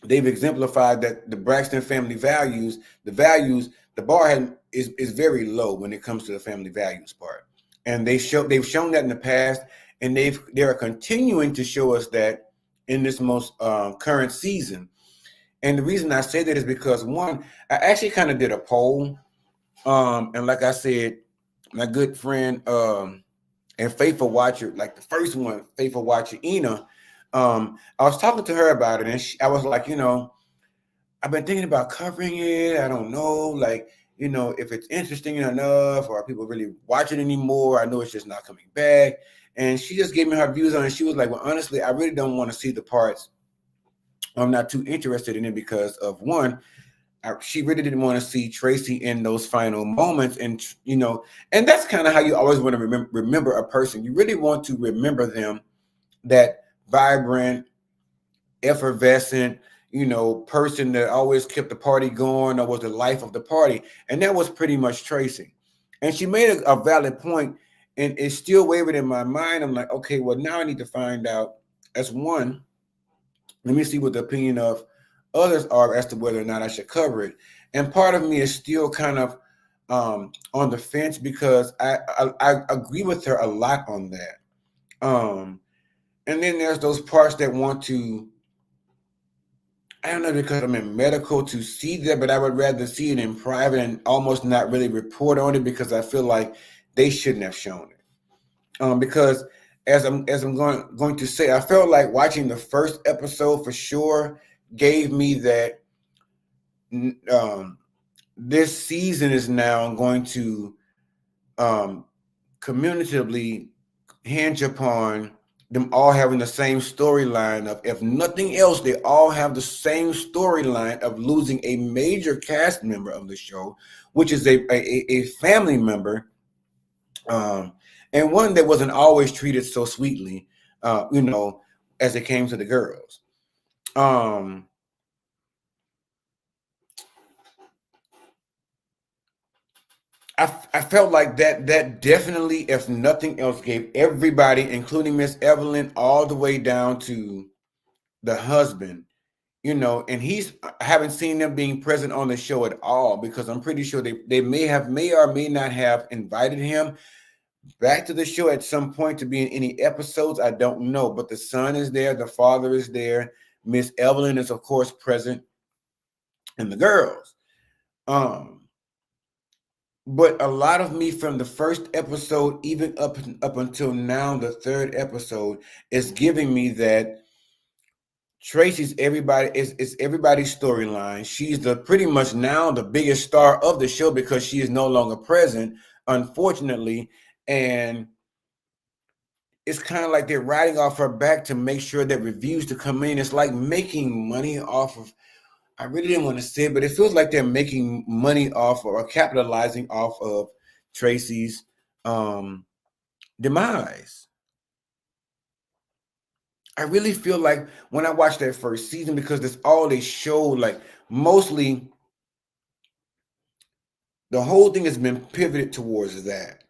S1: they've exemplified that the Braxton family values, the bar is very low when it comes to the family values part, and they've shown that in the past, and they are continuing to show us that in this most current season. And the reason I say that is because, one, I actually kind of did a poll, and like I said, my good friend and faithful watcher, like the first one, faithful watcher Ina, I was talking to her about it, and I was like, I've been thinking about covering it. I don't know, like, if it's interesting enough, or are people really watching anymore? I know it's just not coming back. And she just gave me her views on it. She was like, well, honestly, I really don't want to see the parts I'm not too interested in it because of one, she really didn't want to see Tracy in those final moments, and and that's kind of how you always want to remember a person. You really want to remember them, that vibrant, effervescent, person that always kept the party going or was the life of the party, and that was pretty much Tracy. And she made a valid point, and it's still wavered in my mind. I'm like, okay, well now I need to find out as one. Let me see what the opinion of others are as to whether or not I should cover it. And part of me is still kind of on the fence because I agree with her a lot on that. And then there's those parts that want to, I don't know, because I'm in medical to see that, but I would rather see it in private and almost not really report on it because I feel like they shouldn't have shown it. Because as I'm going to say, I felt like watching the first episode for sure gave me that this season is now going to um, communicatively hinge upon them all having the same storyline of, if nothing else, they all have the same storyline of losing a major cast member of the show, which is a family member, um, and one that wasn't always treated so sweetly, as it came to the girls. Um, I felt like that definitely, if nothing else, gave everybody, including Miss Evelyn, all the way down to the husband, and I haven't seen them being present on the show at all because I'm pretty sure they may or may not have invited him back to the show at some point to be in any episodes. I don't know, but the son is there, the father is there, Miss Evelyn is of course present, and the girls. Um, But a lot of me from the first episode, even up until now, the third episode, is giving me that Tracy's everybody is everybody's storyline. She's the pretty much now the biggest star of the show because she is no longer present, unfortunately. And it's kind of like they're riding off her back to make sure that reviews to come in. It's like making money off of, I really didn't want to say it, but it feels like they're making money off or capitalizing off of Tracy's demise. I really feel like when I watched that first season, because that's all they showed, like mostly the whole thing has been pivoted towards that.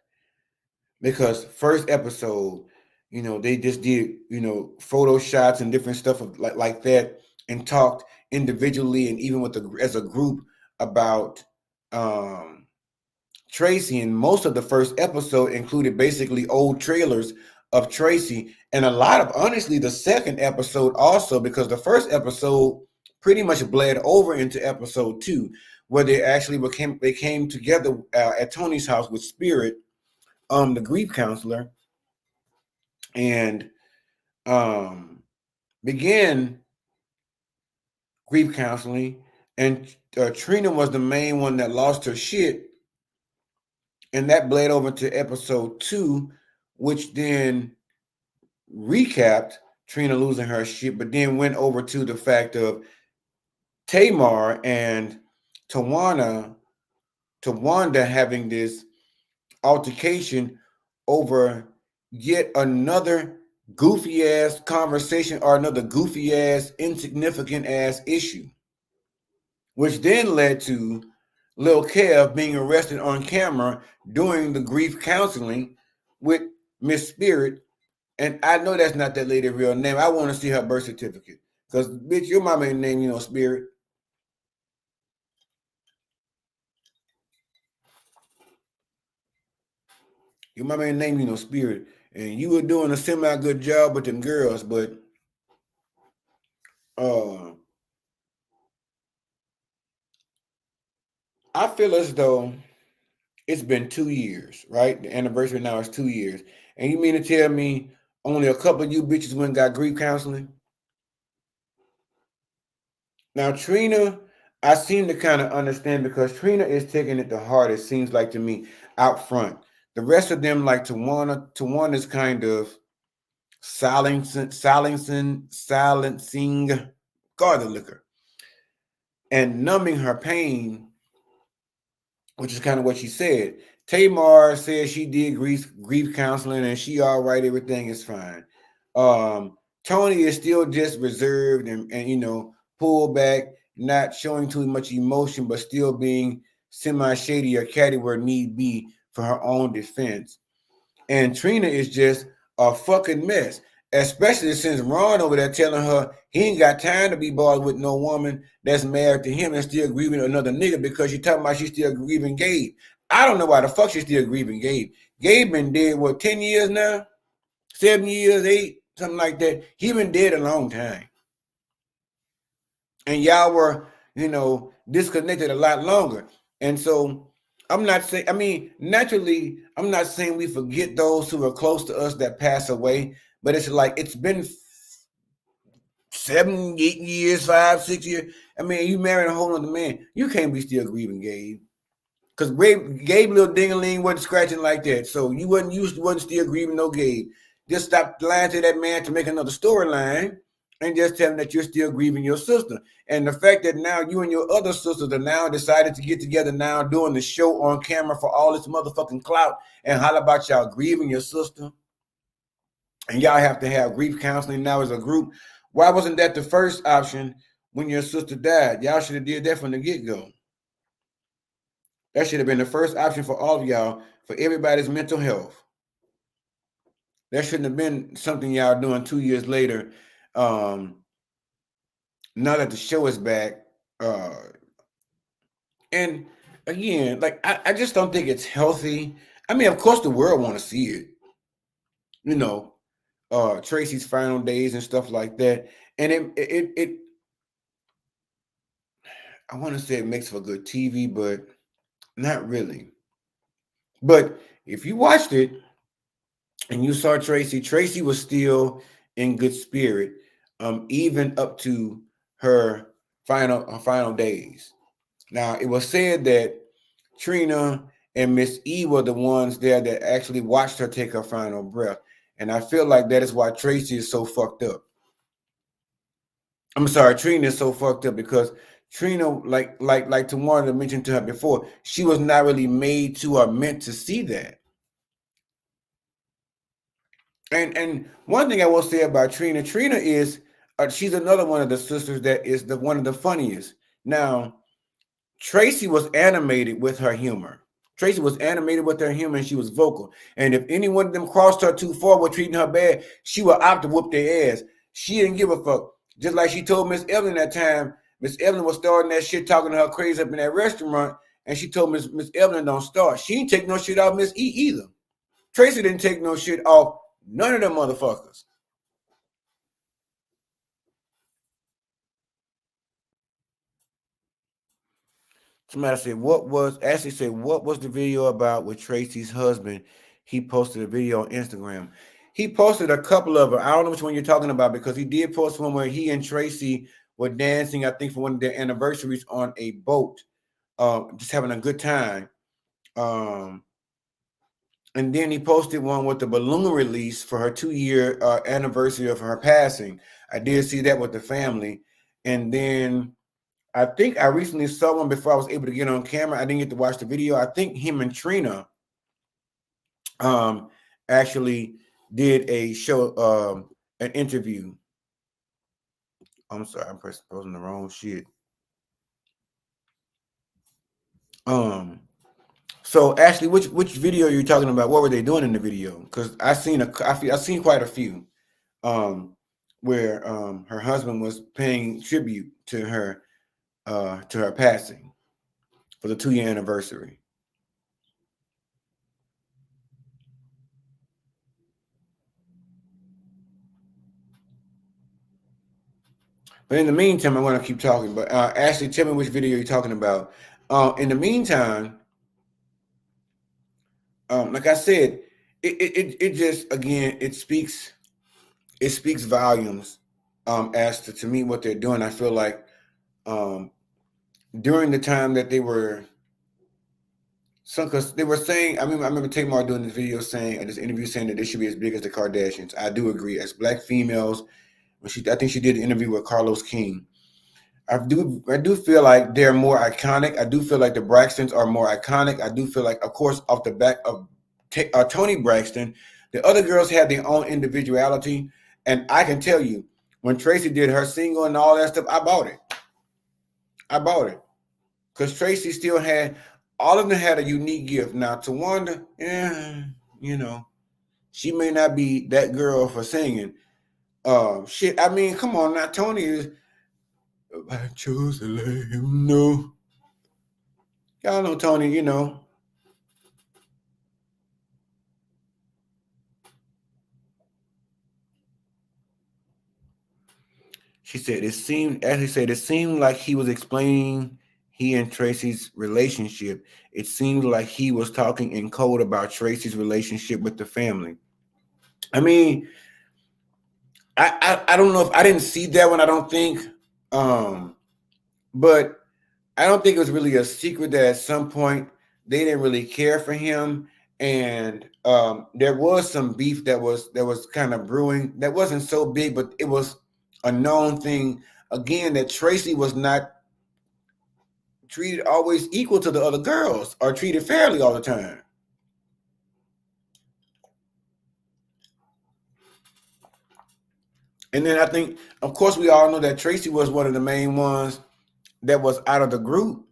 S1: Because first episode, they just did, photo shots and different stuff of like that, and talked individually and even as a group about um Tracy, and most of the first episode included basically old trailers of Tracy, and a lot of, honestly, the second episode also, because the first episode pretty much bled over into episode 2, where they came together at Tony's house with Spirit, the grief counselor, and um, began grief counseling, and Trina was the main one that lost her shit, and that bled over to episode 2, which then recapped Trina losing her shit, but then went over to the fact of Tamar and Tawana, Tawanda having this altercation over yet another goofy ass conversation or another goofy ass, insignificant ass issue, which then led to Lil Kev being arrested on camera doing the grief counseling with Miss Spirit. And I know that's not that lady's real name. I want to see her birth certificate. Because, bitch, your mama ain't name, Spirit. Your mama ain't name, Spirit. And you were doing a semi-good job with them girls, but uh, I feel as though it's been 2 years, right? The anniversary now is 2 years. And you mean to tell me only a couple of you bitches went and got grief counseling? Now, Trina, I seem to kind of understand because Trina is taking it the hard, it seems like to me, out front. The rest of them, like Tawana's kind of silencing. scarlet liquor and numbing her pain, which is kind of what she said. Tamar says she did grief counseling and she all right, everything is fine. Tony is still just reserved and you know, pulled back, not showing too much emotion, but still being semi-shady or catty where need be for her own defense. And Trina is just a fucking mess, especially since Ron over there telling her he ain't got time to be bothered with no woman that's married to him and still grieving another nigga because she talking about she's still grieving Gabe. I don't know why the fuck she's still grieving Gabe. Gabe been dead, what, 10 years now? 7 years, 8, something like that. He been dead a long time. And y'all were, you know, disconnected a lot longer. And so I'm not saying, I mean, naturally, I'm not saying we forget those who are close to us that pass away, but it's like it's been 7, 8 years, 5, 6 years. I mean, you married a whole other man. You can't be still grieving Gabe. Because Gabe little ding-a-ling wasn't scratching like that. So you wasn't still grieving no Gabe. Just stop lying to that man to make another storyline and just tell him that you're still grieving your sister. And the fact that now you and your other sisters are now decided to get together now doing the show on camera for all this motherfucking clout and holler about y'all grieving your sister. And y'all have to have grief counseling now as a group. Why wasn't that the first option when your sister died? Y'all should have did that from the get-go. That should have been the first option for all of y'all, for everybody's mental health. That shouldn't have been something y'all doing 2 years later. Now that the show is back. And again, like I just don't think it's healthy. I mean, of course the world want to see it. You know, Tracy's final days and stuff like that. And it I want to say it makes for good TV, but not really. But if you watched it and you saw Tracy was still in good spirit, even up to her final days. Now it was said that Trina and Miss E were the ones there that actually watched her take her final breath, and I feel like that is why Tracy is so fucked up. I'm sorry, Trina is so fucked up because Trina, like Tawana mentioned to her before, she was not really made to or meant to see that. And one thing I will say about Trina is she's another one of the sisters that is one of the funniest. Now, Tracy was animated with her humor. Tracy was animated with her humor and she was vocal. And if any one of them crossed her too far with treating her bad, she would opt to whoop their ass. She didn't give a fuck. Just like she told Miss Evelyn that time. Miss Evelyn was starting that shit, talking to her crazy up in that restaurant, and she told Miss Evelyn don't start. She didn't take no shit off Miss E either. Tracy didn't take no shit off none of them motherfuckers. Somebody said, Ashley said, what was the video about with Tracy's husband? He posted a video on Instagram. He posted a couple of them. I don't know which one you're talking about because he did post one where he and Tracy were dancing, I think, for one of their anniversaries on a boat, just having a good time. And then he posted one with the balloon release for her 2-year anniversary of her passing. I did see that with the family. And then I think I recently saw one before I was able to get on camera. I didn't get to watch the video. I think him and Trina actually did a show, an interview. I'm sorry, I'm posting the wrong shit. So Ashley, which video are you talking about? What were they doing in the video? Because I seen quite a few, where her husband was paying tribute to her passing for the 2-year anniversary. But in the meantime, I'm going to keep talking. But Ashley, tell me which video you're talking about. In the meantime, like I said, it just, again, it speaks volumes as to me what they're doing. I feel like during the time that they were, because they were saying, I remember Tamar doing this video saying, this interview saying that they should be as big as the Kardashians. I do agree. As Black females, I think she did the interview with Carlos King. I do feel like they're more iconic. I do feel like the Braxtons are more iconic. I do feel like, of course, off the back of Toni Braxton, the other girls had their own individuality, and I can tell you, when Tracy did her single and all that stuff, I bought it. I bought it because Tracy still had all of them had a unique gift. Now, Tawanda, you know, she may not be that girl for singing. Shit. I mean, come on now, Toni is. I chose to let him know. Y'all know Toni, you know. She said it seemed like he was explaining he and Tracy's relationship. It seemed like he was talking in code about Tracy's relationship with the family. I mean, I don't know if I didn't see that one, I don't think. But I don't think it was really a secret that at some point they didn't really care for him. And there was some beef that was kind of brewing. That wasn't so big, but it was a known thing. Again, that Tracy was not treated always equal to the other girls or treated fairly all the time. And then I think, of course, we all know that Tracy was one of the main ones that was out of the group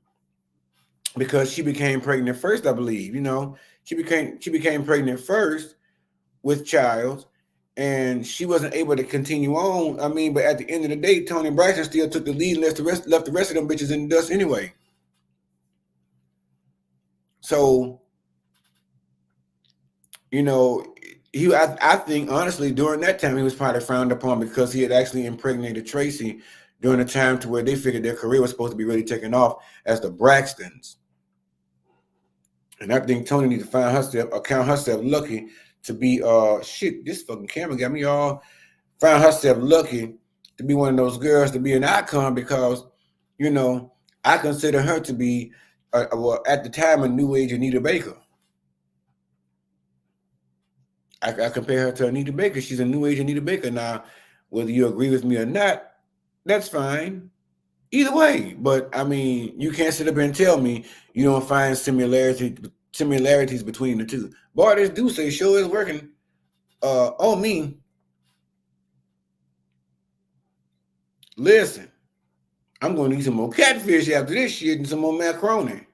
S1: because she became pregnant first, I believe. You know, she became pregnant first with Childs, and she wasn't able to continue on. I mean, but at the end of the day, Toni Braxton still took the lead and left the rest of them bitches in the dust anyway. So, you know, I think honestly during that time he was probably frowned upon because he had actually impregnated Tracy during a time to where they figured their career was supposed to be really taking off as the Braxtons. And I think Toni needs to count herself lucky to be shit, this fucking camera got me all found herself lucky to be one of those girls to be an icon because, you know, I consider her to be well, at the time a new age Anita Baker. I compare her to Anita Baker. She's a new age Anita Baker. Now, whether you agree with me or not, that's fine. Either way, but I mean, you can't sit up and tell me you don't find similarities between the two. Boy, this do say show is working on me. Listen, I'm going to eat some more catfish after this shit and some more macaroni.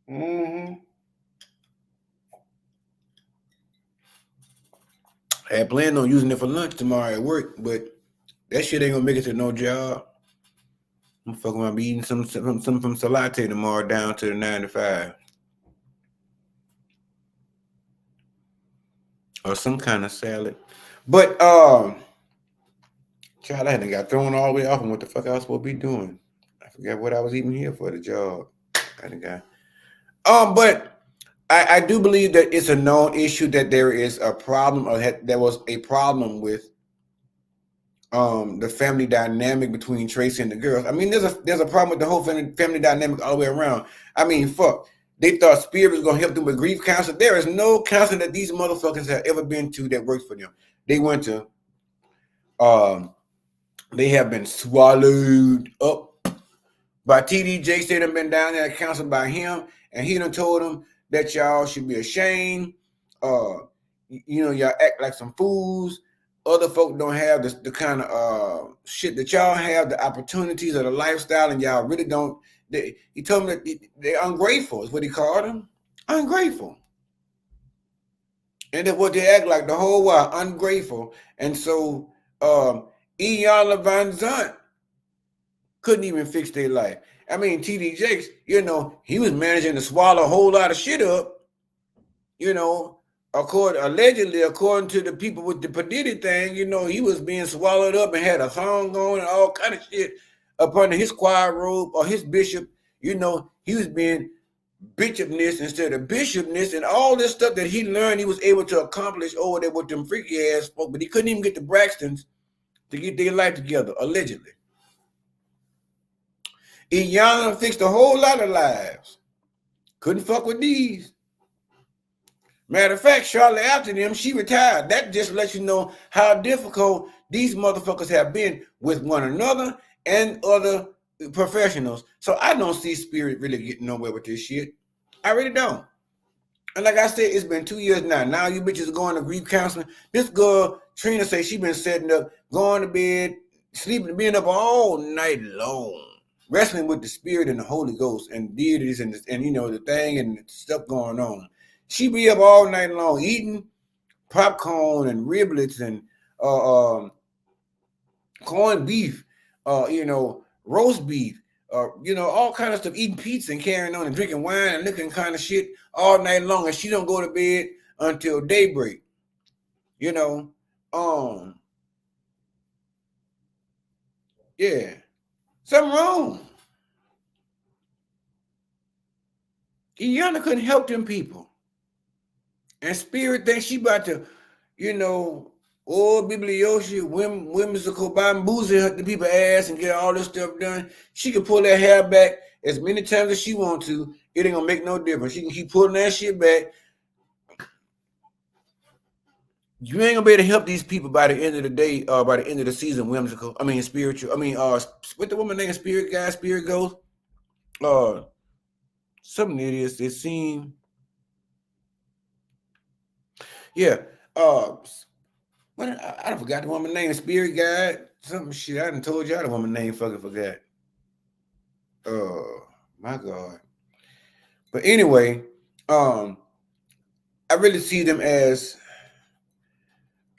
S1: Mm-hmm. I had planned on using it for lunch tomorrow at work, but that shit ain't gonna make it to no job. I'm fucking gonna be eating some from Salate tomorrow down to the 9 to 5. Or some kind of salad. But child, I hadn't got thrown all the way off on what the fuck I was supposed to be doing. I forgot what I was even here for the job. I done got but I do believe that it's a known issue that there is a problem or there was a problem with the family dynamic between Tracy and the girls. I mean, there's a problem with the whole family dynamic all the way around. I mean, fuck. They thought Spirit was gonna help them with grief counseling. There is no counseling that these motherfuckers have ever been to that works for them. They went to they have been swallowed up by TD Jakes. They done been down there counseled by him, and he done told them that y'all should be ashamed. You know, y'all act like some fools. Other folk don't have the kind of shit that y'all have, the opportunities or the lifestyle, and y'all really don't. He told them that they're ungrateful, is what he called them. Ungrateful. And that's what they act like the whole while, ungrateful. And so Iyanla Van Zant couldn't even fix their life. I mean, TD Jakes, you know, he was managing to swallow a whole lot of shit up, you know, allegedly, according to the people with the Padiddy thing, you know, he was being swallowed up and had a thong on and all kind of shit up under his choir robe or his bishop. You know, he was being bishopness instead of bishopness and all this stuff that he learned he was able to accomplish over there with them freaky ass folk, but he couldn't even get the Braxtons to get their life together, allegedly. Iyanla fixed a whole lot of lives. Couldn't fuck with these. Matter of fact, shortly after them, she retired. That just lets you know how difficult these motherfuckers have been with one another and other professionals. So I don't see Spirit really getting nowhere with this shit. I really don't. And like I said, it's been 2 years now. Now you bitches are going to grief counseling. This girl, Trina, say she been setting up, going to bed, sleeping, being up all night long, wrestling with the Spirit and the Holy Ghost and deities and you know the thing and the stuff going on. She be up all night long eating popcorn and riblets and corned beef, roast beef, all kind of stuff, eating pizza and carrying on and drinking wine and looking kind of shit all night long, and she don't go to bed until daybreak. You know, um, yeah, something wrong. Iyanla couldn't help them people, and Spirit thinks she about to, you know, oh, biblioshi, whimsical, bamboozle the people ass and get all this stuff done. She can pull that hair back as many times as she want to. It ain't gonna make no difference. She can keep pulling that shit back. You ain't gonna be able to help these people by the end of the day, by the end of the season, whimsical. I mean spiritual. I mean, what the woman name? Spirit guy, spirit ghost. Some idiots. It seemed. Yeah. What I forgot the woman name. Spirit guy. Some shit. I done told y'all the woman name. Fucking forgot. My God. But anyway, I really see them as,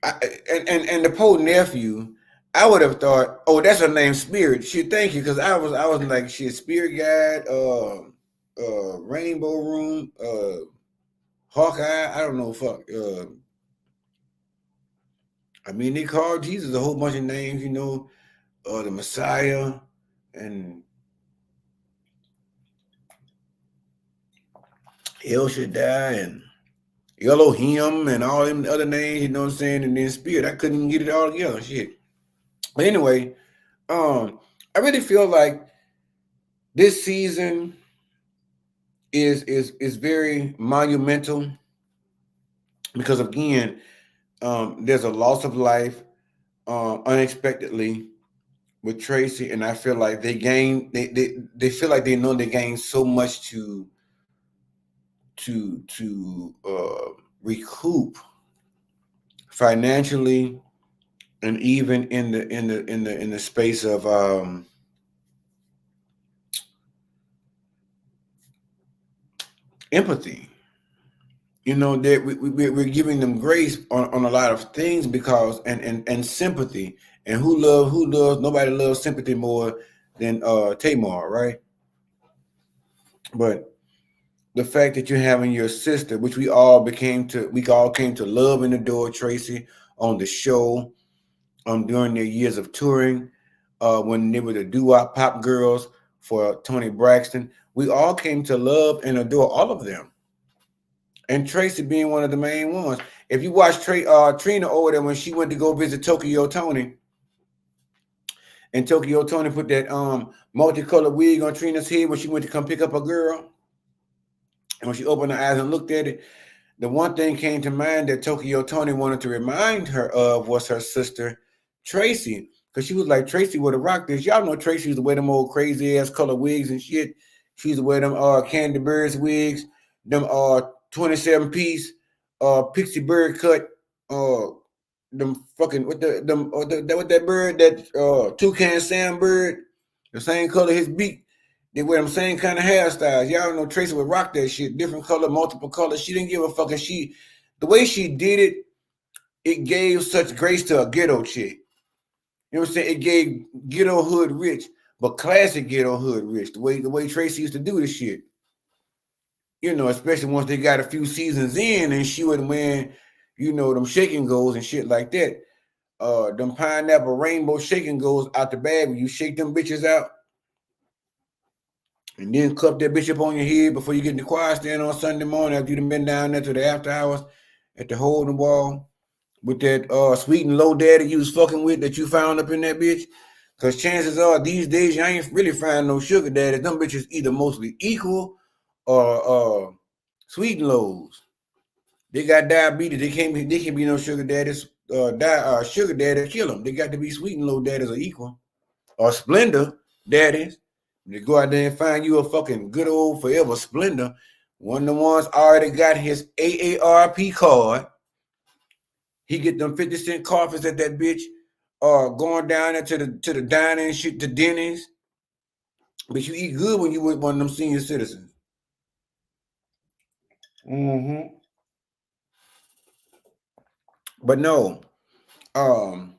S1: and the poor nephew. I would have thought, oh, that's her name, Spirit. Shit, thank you, because I was like, shit, Spirit Guide, Rainbow Room, Hawkeye. I don't know, fuck. I mean, they called Jesus a whole bunch of names, the Messiah, and El Shaddai, and Elohim, and all them other names. You know what I'm saying? And then Spirit, I couldn't even get it all together. Shit. But anyway, I really feel like this season is very monumental because again, there's a loss of life unexpectedly with Tracy, and I feel like they feel like they know they gained so much to recoup financially and even in the space of empathy. That we're giving them grace on a lot of things because and sympathy, and who loves nobody loves sympathy more than Tamar, right? But the fact that you're having your sister, which we all came to love and adore Tracy on the show, during their years of touring, when they were the doo-wop pop girls for Tony Braxton, we all came to love and adore all of them. And Tracy being one of the main ones. If you watch Trina over there when she went to go visit Tokyo Tony, and Tokyo Tony put that multicolored wig on Trina's head when she went to come pick up a girl, and when she opened her eyes and looked at it, the one thing came to mind that Tokyo Tony wanted to remind her of was her sister Tracy, because she was like, Tracy would have rocked this. Y'all know Tracy used to wear them old crazy ass color wigs and shit. She used to wear them Candy Birds wigs, them 27 piece pixie bird cut, them fucking with that bird, that toucan Sam bird, the same color his beak. They wear them same kind of hairstyles. Y'all know Tracy would rock that shit, different color, multiple colors. She didn't give a fuck. And the way she did it, it gave such grace to a ghetto chick. You know what I'm saying? It gave ghetto hood rich, but classic ghetto hood rich. The way Tracy used to do this shit. Especially once they got a few seasons in and she would wear, them shaking goals and shit like that. Them pineapple rainbow shaking goals out the bag when you shake them bitches out. And then cup that bitch up on your head before you get in the choir stand on Sunday morning after you've been down there to the after hours at the hole in the wall with that sweet and low daddy you was fucking with that you found up in that bitch. Because chances are these days you ain't really find no sugar daddies. Them bitches either mostly equal or sweet and lows. They got diabetes. They can't be no sugar daddies. Sugar daddy kill them. They got to be sweet and low daddies or equal. or Splendor, that is. You go out there and find you a fucking good old forever Splendor. One of the ones already got his AARP card. He get them 50-cent coffees at that bitch, going down there to the diner and shit, to Denny's. But you eat good when you with one of them senior citizens. Mm-hmm. But no, um,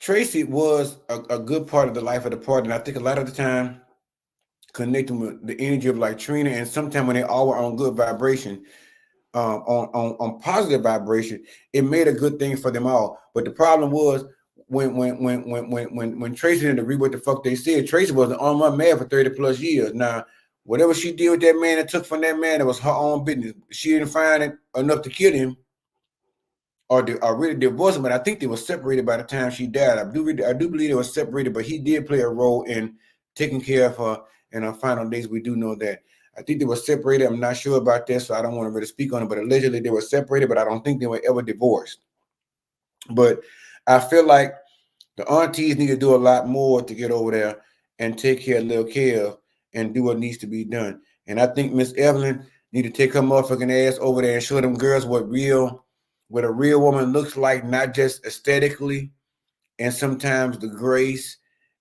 S1: Tracy was a good part of the life of the party, and I think a lot of the time connecting with the energy of like Trina, and sometimes when they all were on good vibration, on positive vibration, it made a good thing for them all. But the problem was when Tracy didn't agree with the fuck they said. Tracy was on my man for 30 plus years. Now, whatever she did with that man and took from that man, it was her own business. She didn't find it enough to kill him or really divorce him, but I think they were separated by the time she died. I do believe they were separated, but he did play a role in taking care of her in her final days. We do know that. I think they were separated. I'm not sure about this, so I don't want to really speak on it, but allegedly they were separated, but I don't think they were ever divorced. But I feel like the aunties need to do a lot more to get over there and take care of little Kev and do what needs to be done. And I think Miss Evelyn need to take her motherfucking ass over there and show them girls what a real woman looks like, not just aesthetically, and sometimes the grace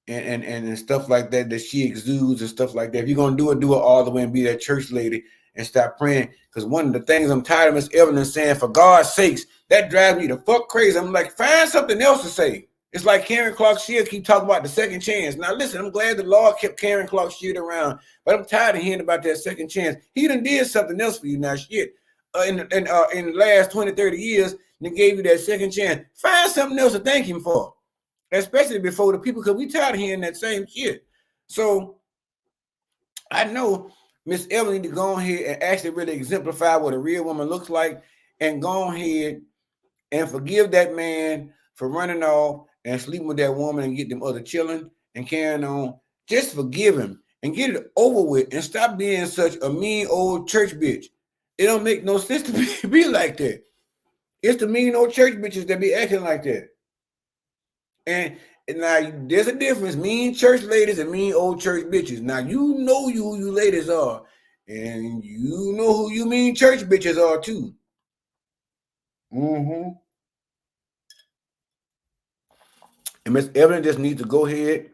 S1: and stuff like that she exudes and stuff like that. If you're gonna do it all the way and be that church lady and stop praying. Because one of the things I'm tired of Miss Evelyn saying, for God's sakes, that drives me the fuck crazy. I'm like, find something else to say. It's like Karen Clark Sheard keep talking about the second chance. Now listen, I'm glad the Lord kept Karen Clark Sheard around, but I'm tired of hearing about that second chance. He done did something else for you now. Shit. In the last 20, 30 years, they gave you that second chance. Find something else to thank him for. Especially before the people, because we tired of hearing that same shit. So I know Miss Evelyn need to go ahead and actually really exemplify what a real woman looks like, and go ahead and forgive that man for running off and sleeping with that woman and get them other children and carrying on. Just forgive him and get it over with and stop being such a mean old church bitch. It don't make no sense to be like that. It's the mean old church bitches that be acting like that. And now there's a difference: mean church ladies and mean old church bitches. Now you know who you ladies are, and you know who you mean church bitches are too. Mm-hmm. And Miss Evelyn just needs to go ahead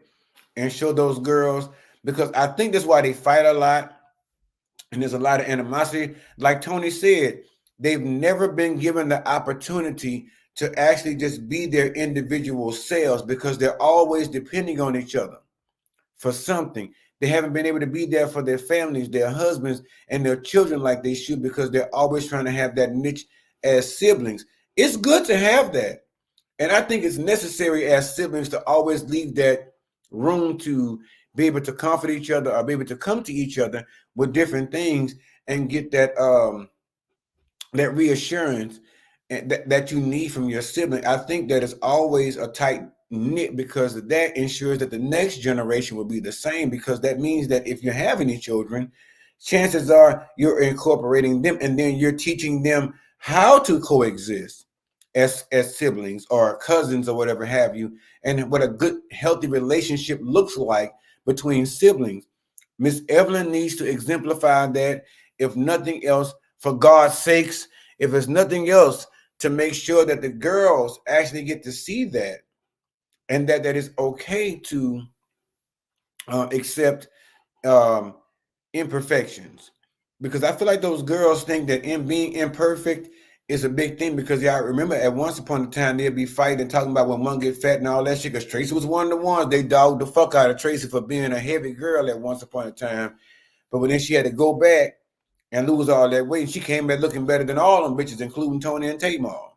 S1: and show those girls, because I think that's why they fight a lot, and there's a lot of animosity. Like Tony said, they've never been given the opportunity to actually just be their individual selves, because they're always depending on each other for something. They haven't been able to be there for their families, their husbands, and their children like they should, because they're always trying to have that niche as siblings. It's good to have that. And I think it's necessary as siblings to always leave that room to be able to comfort each other or be able to come to each other with different things and get that reassurance that you need from your sibling. I think that is always a tight knit, because that ensures that the next generation will be the same, because that means that if you have any children, chances are you're incorporating them, and then you're teaching them how to coexist as siblings or cousins or whatever have you, and what a good healthy relationship looks like between siblings. Miss Evelyn needs to exemplify that, if nothing else, for God's sakes, if it's nothing else, to make sure that the girls actually get to see that, and that it's okay to accept um, imperfections. Because I feel like those girls think that in being imperfect is a big thing, because y'all remember at once upon a time they'd be fighting and talking about when one get fat and all that shit, because Tracy was one of the ones they dogged the fuck out of Tracy for being a heavy girl at once upon a time. But when then she had to go back and lose all that weight, she came back looking better than all them bitches, including Tony and Tamar.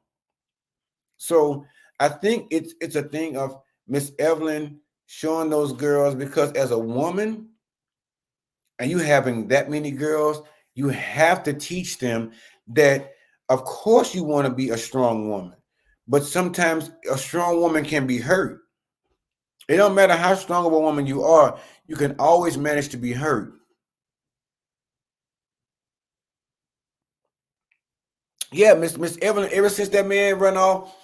S1: So I think it's a thing of Miss Evelyn showing those girls, because as a woman, and you having that many girls, you have to teach them that, of course, you want to be a strong woman, but sometimes a strong woman can be hurt. It don't matter how strong of a woman you are, you can always manage to be hurt. Yeah, Miss Evelyn, ever since that man run off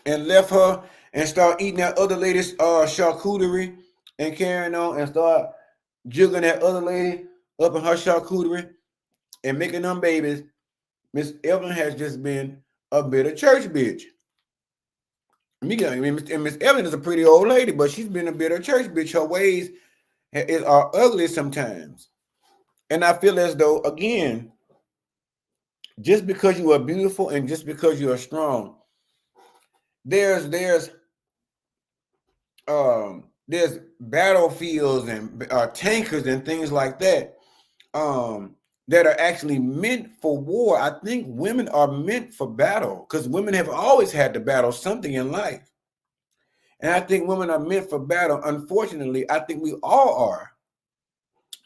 S1: and left her and start eating that other lady's charcuterie and carrying on and start jiggling that other lady up in her charcuterie and making them babies, Miss Evelyn has just been a bitter church bitch. And Miss Evelyn is a pretty old lady, but she's been a bitter church bitch. Her ways are ugly sometimes. And I feel as though, again, just because you are beautiful and just because you are strong, there's battlefields and tankers and things like that that are actually meant for war. I think women are meant for battle because women have always had to battle something in life. And I think women are meant for battle. Unfortunately, I think we all are.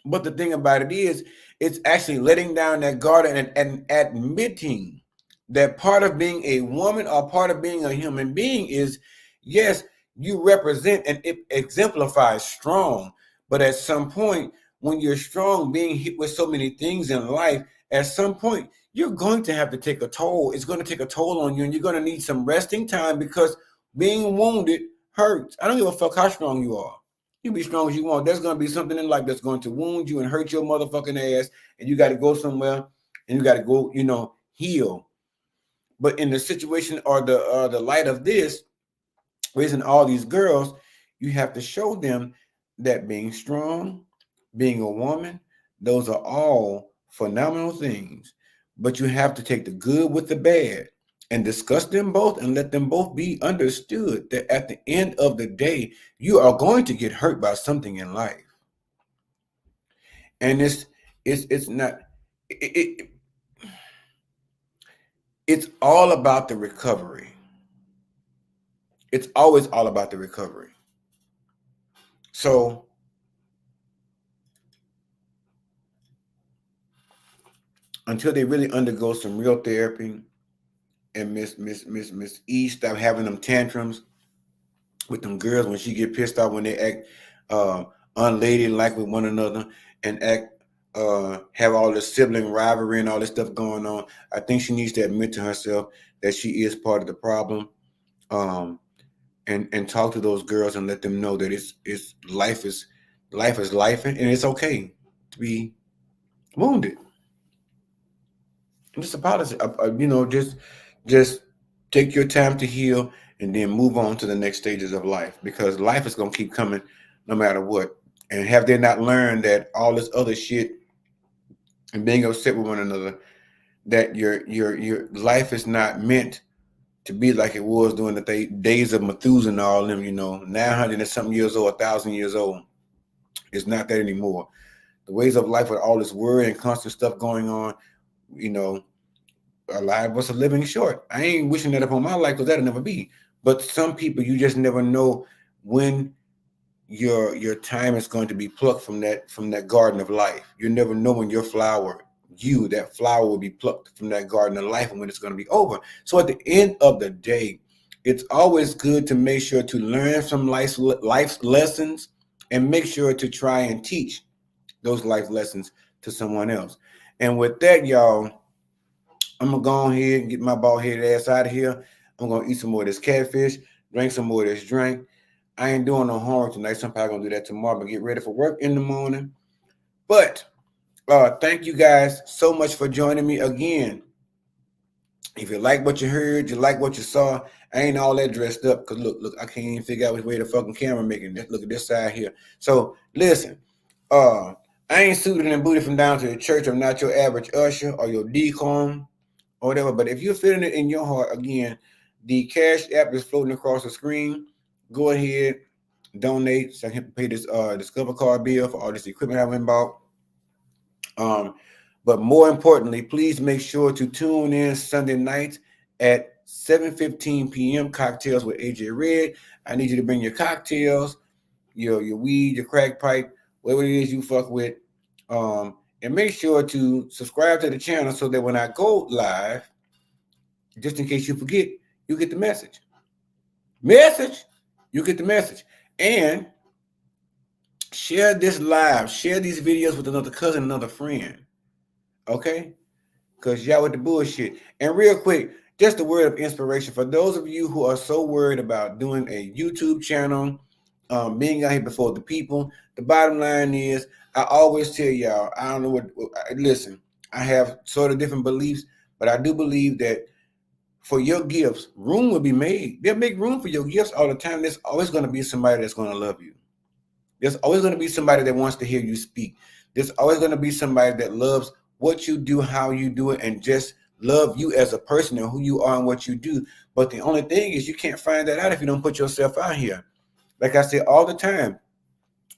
S1: But the thing about it is, it's actually letting down that guard and admitting that part of being a woman or part of being a human being is, yes, you represent and it exemplifies strong. But at some point, when you're strong, being hit with so many things in life, at some point, you're going to have to take a toll. It's going to take a toll on you, and you're going to need some resting time because being wounded hurts. I don't give a fuck how strong you are. You be strong as you want. There's gonna be something in life that's going to wound you and hurt your motherfucking ass, and you got to go somewhere and you got to go, heal. But in the situation or the light of this, raising all these girls, you have to show them that being strong, being a woman, those are all phenomenal things. But you have to take the good with the bad and discuss them both and let them both be understood that at the end of the day, you are going to get hurt by something in life. And it's not it, it's all about the recovery. It's always all about the recovery. So until they really undergo some real therapy and Miss E stop having them tantrums with them girls when she get pissed off when they act unladylike with one another and act have all this sibling rivalry and all this stuff going on. I think she needs to admit to herself that she is part of the problem, and talk to those girls and let them know that it's life is life and it's okay to be wounded. And just apologize, just take your time to heal and then move on to the next stages of life because life is gonna keep coming no matter what. And have they not learned that all this other shit and being upset with one another, that your life is not meant to be like it was during the days of Methuselah and all them, 900 and something years old, 1,000 years old. It's not that anymore. The ways of life with all this worry and constant stuff going on, a lot of us are living short. I ain't wishing that upon my life because that'll never be. But some people, you just never know when your time is going to be plucked from that garden of life. You never know when that flower will be plucked from that garden of life and when it's going to be over. So at the end of the day, it's always good to make sure to learn some life's lessons and make sure to try and teach those life lessons to someone else. And with that, y'all, I'm gonna go ahead and get my bald headed ass out of here. I'm gonna eat some more of this catfish, drink some more of this drink. I ain't doing no homework tonight. So I'm probably gonna do that tomorrow, but get ready for work in the morning. But thank you guys so much for joining me again. If you like what you heard, you like what you saw, I ain't all that dressed up. Cause look, I can't even figure out which way the fucking camera making this. Look at this side here. So listen, I ain't suited and booted from down to the church. I'm not your average usher or your deacon or whatever. But if you're feeling it in your heart, again, the Cash App is floating across the screen. Go ahead, donate so I can pay this Discover card bill for all this equipment I went bought. But more importantly, please make sure to tune in Sunday nights at 7:15 p.m. Cocktails with AJjaered. I need you to bring your cocktails, your weed, your crack pipe, whatever it is you fuck with. And make sure to subscribe to the channel so that when I go live, just in case you forget, you get the message. You get the message. And share this live. Share these videos with another cousin, another friend. Okay? Because y'all with the bullshit. And real quick, just a word of inspiration for those of you who are so worried about doing a YouTube channel, being out here before the people. The bottom line is, I always tell y'all, I don't know listen, I have sort of different beliefs, but I do believe that for your gifts, room will be made. They'll make room for your gifts all the time. There's always going to be somebody that's going to love you. There's always going to be somebody that wants to hear you speak. There's always going to be somebody that loves what you do, how you do it, and just love you as a person and who you are and what you do. But the only thing is, you can't find that out if you don't put yourself out here. Like I say all the time,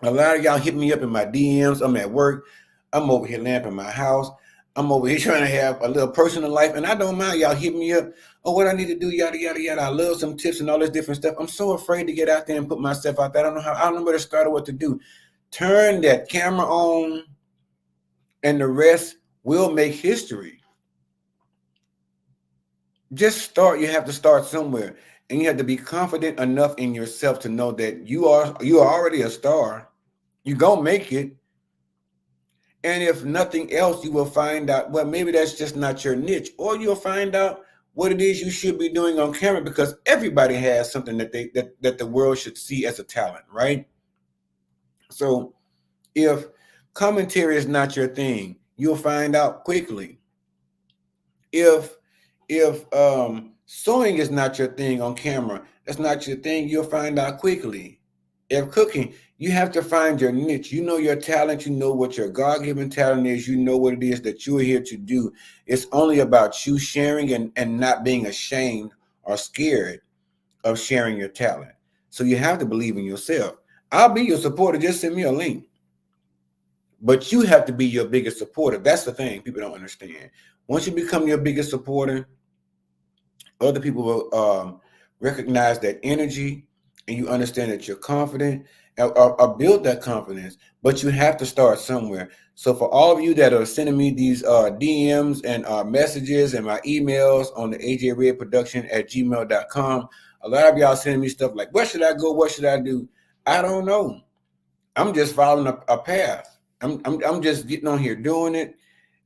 S1: a lot of y'all hit me up in my DMs. I'm at work. I'm over here lamping my house. I'm over here trying to have a little personal life, and I don't mind y'all hit me up. Oh, what I need to do, yada yada yada. I love some tips and all this different stuff. I'm so afraid to get out there and put myself out there. I don't know where to start or what to do. Turn that camera on, and the rest will make history. Just start. You have to start somewhere, and you have to be confident enough in yourself to know that you are already a star. You're gonna make it. And if nothing else, you will find out, well, maybe that's just not your niche, or you'll find out what it is you should be doing on camera, because everybody has something that that the world should see as a talent, right? So if commentary is not your thing, you'll find out quickly. If sewing is not your thing on camera, that's not your thing, you'll find out quickly. If cooking, you have to find your niche. You know your talent. You know what your God-given talent is. You know what it is that you're here to do. It's only about you sharing and not being ashamed or scared of sharing your talent. So you have to believe in yourself. I'll be your supporter. Just send me a link. But you have to be your biggest supporter. That's the thing people don't understand. Once you become your biggest supporter, other people will recognize that energy, and you understand that you're confident, or build that confidence. But you have to start somewhere. So for all of you that are sending me these DMs and messages and my emails on the AJjaeredproduction@gmail.com, a lot of y'all sending me stuff like, where should I go? What should I do? I don't know. I'm just following a path. I'm just getting on here doing it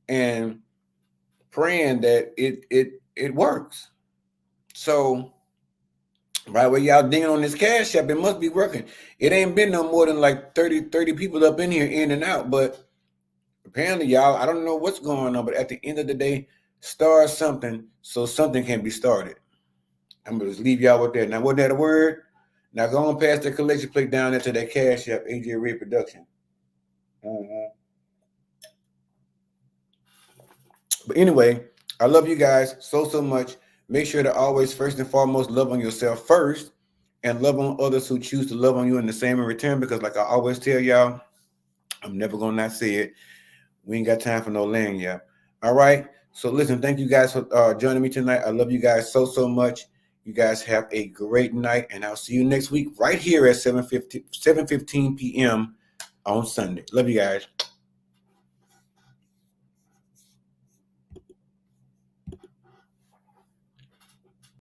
S1: and praying that it works. So right where y'all dinging on this Cash App, it must be working. It ain't been no more than like 30 people up in here, in and out. But apparently, y'all, I don't know what's going on. But at the end of the day, start something so something can be started. I'm going to just leave y'all with that. Now, wasn't that a word? Now, go on past the collection plate down there to that Cash App, AJjaered Production. But anyway, I love you guys so much. Make sure to always, first and foremost, love on yourself first, and love on others who choose to love on you in the same in return. Because like I always tell y'all, I'm never going to not say it. We ain't got time for no laying, y'all. All right. So listen, thank you guys for joining me tonight. I love you guys so much. You guys have a great night, and I'll see you next week right here at 7:15 p.m. on Sunday. Love you guys.